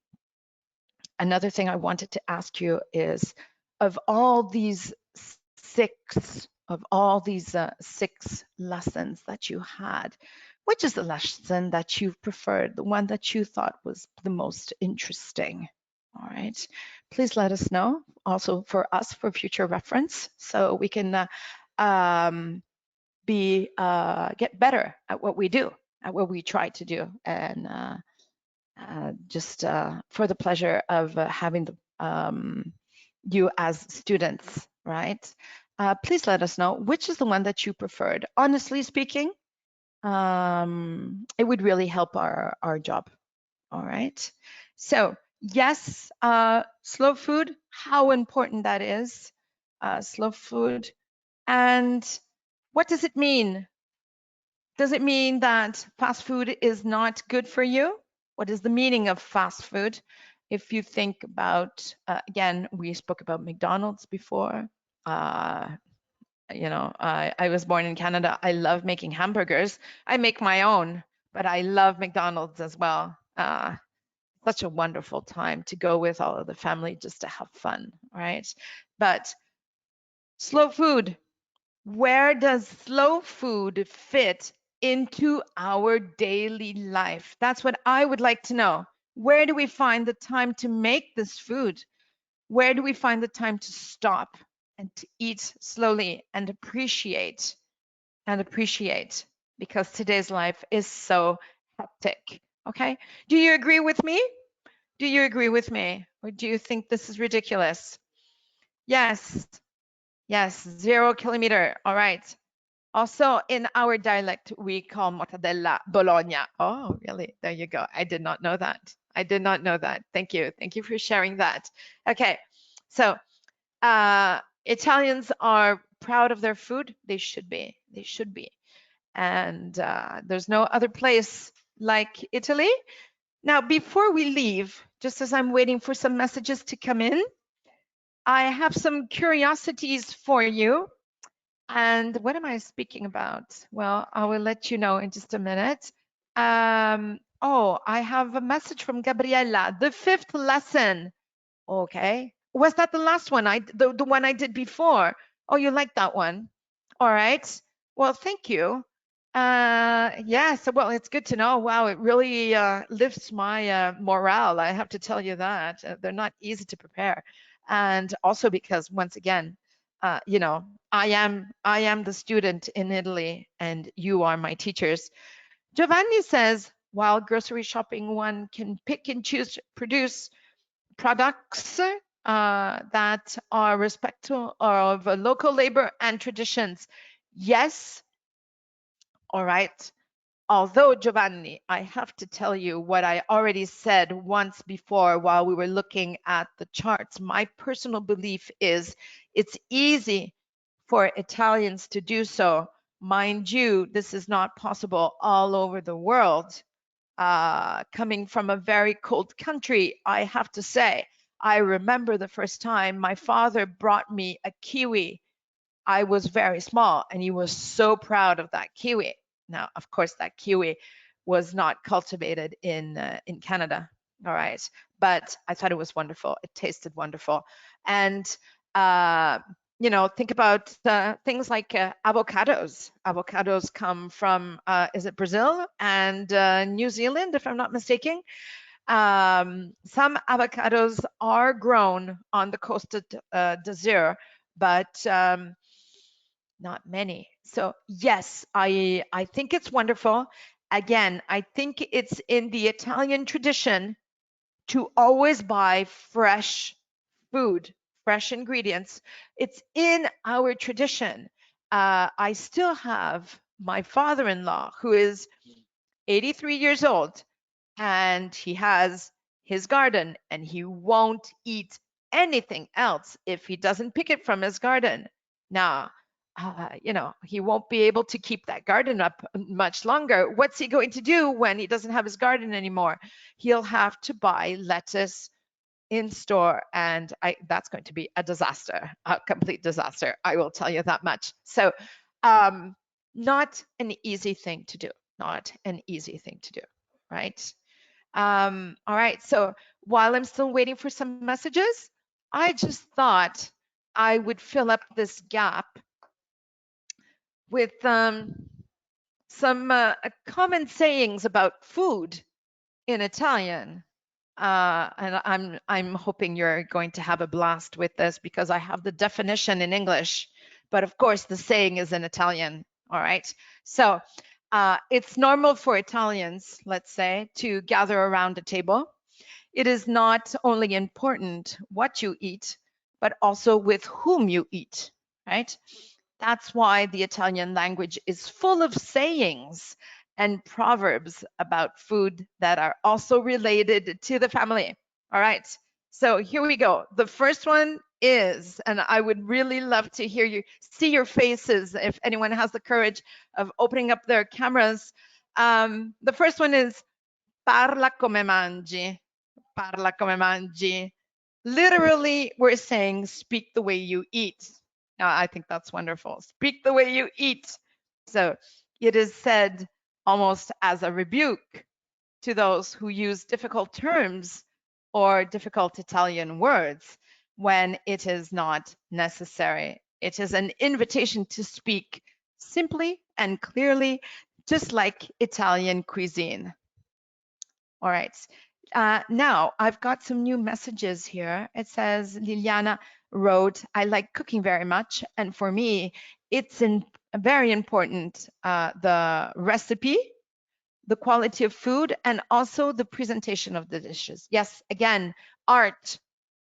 thing I wanted to ask you is, of all these six lessons that you had, which is the lesson that you've preferred, the one that you thought was the most interesting? All right, please let us know, also for us, for future reference, so we can get better at what we do, at what we try to do, and just for the pleasure of having you as students, right? Please let us know which is the one that you preferred. Honestly speaking, it would really help our job. All right. So yes, slow food, how important that is, slow food. And what does it mean? Does it mean that fast food is not good for you? What is the meaning of fast food? If you think about, again, we spoke about McDonald's before. You know, I was born in Canada. I love making hamburgers. I make my own, but I love McDonald's as well. Such a wonderful time to go with all of the family just to have fun, right? But slow food, where does slow food fit into our daily life? That's what I would like to know. Where do we find the time to make this food? Where do we find the time to stop and to eat slowly and appreciate? Because today's life is so hectic. Okay, do you agree with me? Do you agree with me? Or do you think this is ridiculous? Yes. Yes, 0 kilometer. All right. Also, in our dialect, we call mortadella Bologna. Oh, really? There you go. I did not know that. I did not know that. Thank you. Thank you for sharing that. Okay. So, Italians are proud of their food. They should be. They should be. And there's no other place like Italy. Now, before we leave, just as I'm waiting for some messages to come in, I have some curiosities for you. And what am I speaking about? Well, I will let you know in just a minute. Oh, I have a message from Gabriella, the 5th lesson. Okay. Was that the last one? The one I did before? Oh, you like that one? All right. Well, thank you. Yes, well, it's good to know. Wow, it really lifts my morale. I have to tell you that. They're not easy to prepare. And also because, once again, you know, I am the student in Italy and you are my teachers. Giovanni says, while grocery shopping, one can pick and choose to produce products that are respectful of local labor and traditions. Yes, all right. Although, Giovanni, I have to tell you what I already said once before while we were looking at the charts. My personal belief is it's easy for Italians to do so. Mind you, this is not possible all over the world. Coming from a very cold country, I have to say, I remember the first time my father brought me a kiwi. I was very small and he was so proud of that kiwi. Now, of course, that kiwi was not cultivated in Canada, all right? But I thought it was wonderful. It tasted wonderful. And, you know, think about things like avocados. Avocados come from, is it Brazil and New Zealand, if I'm not mistaken? Some avocados are grown on the Costa d'Azur, but not many. So yes, I think it's wonderful. Again, I think it's in the Italian tradition to always buy fresh food, fresh ingredients. It's in our tradition. I still have my father-in-law who is 83 years old and he has his garden and he won't eat anything else if he doesn't pick it from his garden. Now, you know, he won't be able to keep that garden up much longer. What's he going to do when he doesn't have his garden anymore? He'll have to buy lettuce in store, and that's going to be a disaster, a complete disaster. I will tell you that much. So, not an easy thing to do. Not an easy thing to do, right? All right. So while I'm still waiting for some messages, I just thought I would fill up this gap with some common sayings about food in Italian. And I'm hoping you're going to have a blast with this because I have the definition in English, but of course the saying is in Italian. All right. So it's normal for Italians, let's say, to gather around a table. It is not only important what you eat, but also with whom you eat, right? That's why the Italian language is full of sayings and proverbs about food that are also related to the family. All right, so here we go. The first one is, and I would really love to hear you, see your faces if anyone has the courage of opening up their cameras. The first one is parla come mangi. Parla come mangi. Literally, we're saying speak the way you eat. I think that's wonderful. Speak the way you eat. So it is said almost as a rebuke to those who use difficult terms or difficult Italian words when it is not necessary. It is an invitation to speak simply and clearly, just like Italian cuisine. All right. Now I've got some new messages here. It says Liliana wrote, I like cooking very much. And for me, it's very important, the recipe, the quality of food, and also the presentation of the dishes. Yes, again, art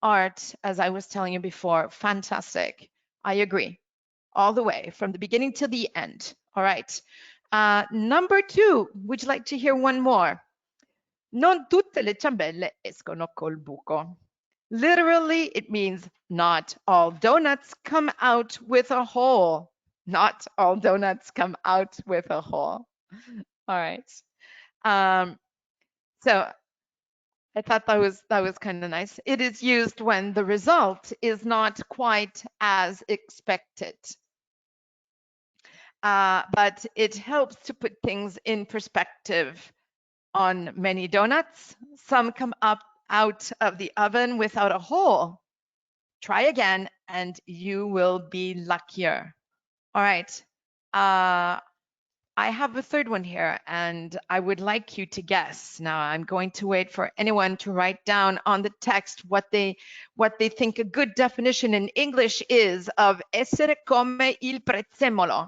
art, as I was telling you before, fantastic. I agree. All the way, from the beginning to the end. All right. Number 2, would you like to hear one more? Non tutte le ciambelle escono col buco. Literally, it means not all donuts come out with a hole. Not all donuts come out with a hole. All right. So I thought that was kind of nice. It is used when the result is not quite as expected. But it helps to put things in perspective. On many donuts, some come up out of the oven without a hole. Try again and you will be luckier. All right. I have a third one here and I would like you to guess. Now I'm going to wait for anyone to write down on the text what they think a good definition in English is of essere come il prezzemolo.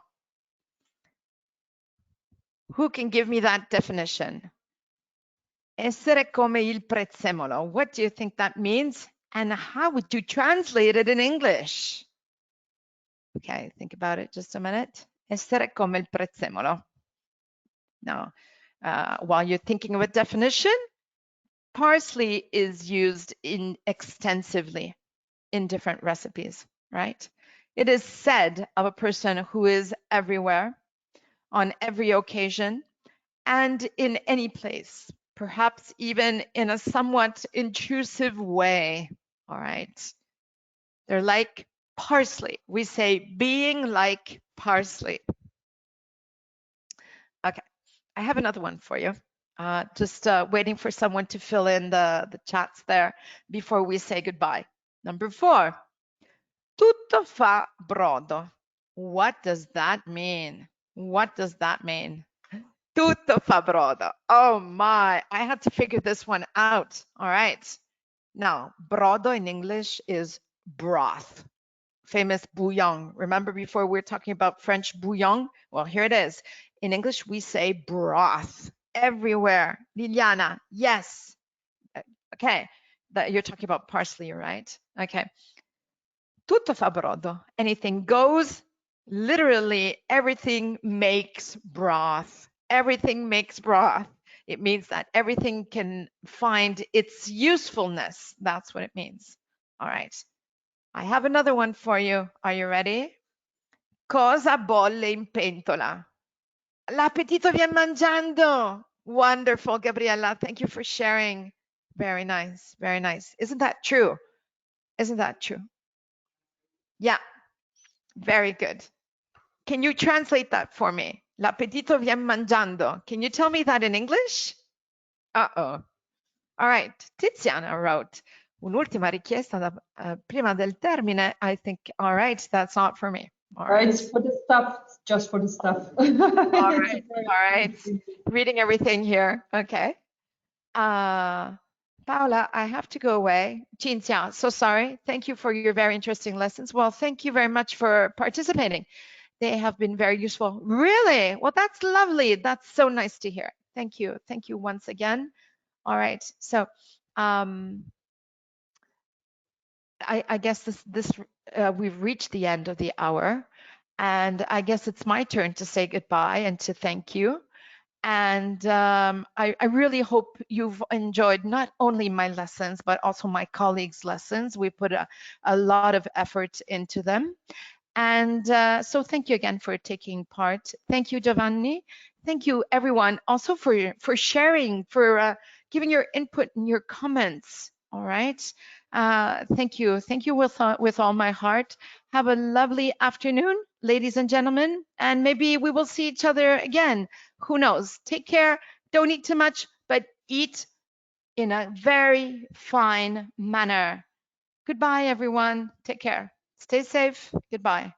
Who can give me that definition? Essere come il prezzemolo. What do you think that means? And how would you translate it in English? Okay, think about it just a minute. Essere come il prezzemolo. Now, while you're thinking of a definition, parsley is used extensively in different recipes, right? It is said of a person who is everywhere, on every occasion, and in any place, perhaps even in a somewhat intrusive way. All right. They're like parsley. We say being like parsley. Okay. I have another one for you. Just waiting for someone to fill in the chats there before we say goodbye. Number 4. Tutto fa brodo. What does that mean? What does that mean? Tutto fa brodo. Oh my, I had to figure this one out. All right. Now, brodo in English is broth, famous bouillon. Remember before we were talking about French bouillon? Well, here it is. In English, we say broth everywhere. Liliana, yes. Okay, you're talking about parsley, right? Okay. Tutto fa brodo. Anything goes. Literally, everything makes broth. Everything makes broth. It means that everything can find its usefulness. That's what it means. All right. I have another one for you. Are you ready? Cosa bolle in pentola? L'appetito vien mangiando. Wonderful, Gabriella. Thank you for sharing. Very nice. Very nice. Isn't that true? Isn't that true? Yeah. Very good. Can you translate that for me? L'appetito vien mangiando. Can you tell me that in English? Uh-oh. All right. Tiziana wrote, un'ultima richiesta prima del termine. I think, all right, that's not for me. All right. It's for the stuff, just for the stuff. All right. All right. Reading everything here. Okay. Paola, I have to go away. Cinzia, so sorry. Thank you for your very interesting lessons. Well, thank you very much for participating. They have been very useful. Really? Well, that's lovely. That's so nice to hear. Thank you. Thank you once again. All right. So I guess we've reached the end of the hour. And I guess it's my turn to say goodbye and to thank you. And I really hope you've enjoyed not only my lessons, but also my colleagues' lessons. We put a lot of effort into them. And so thank you again for taking part. Thank you, Giovanni. Thank you, everyone, also for sharing, for giving your input and your comments. All right. Thank you. Thank you with all my heart. Have a lovely afternoon, ladies and gentlemen, and maybe we will see each other again. Who knows? Take care. Don't eat too much, but eat in a very fine manner. Goodbye, everyone. Take care. Stay safe. Goodbye.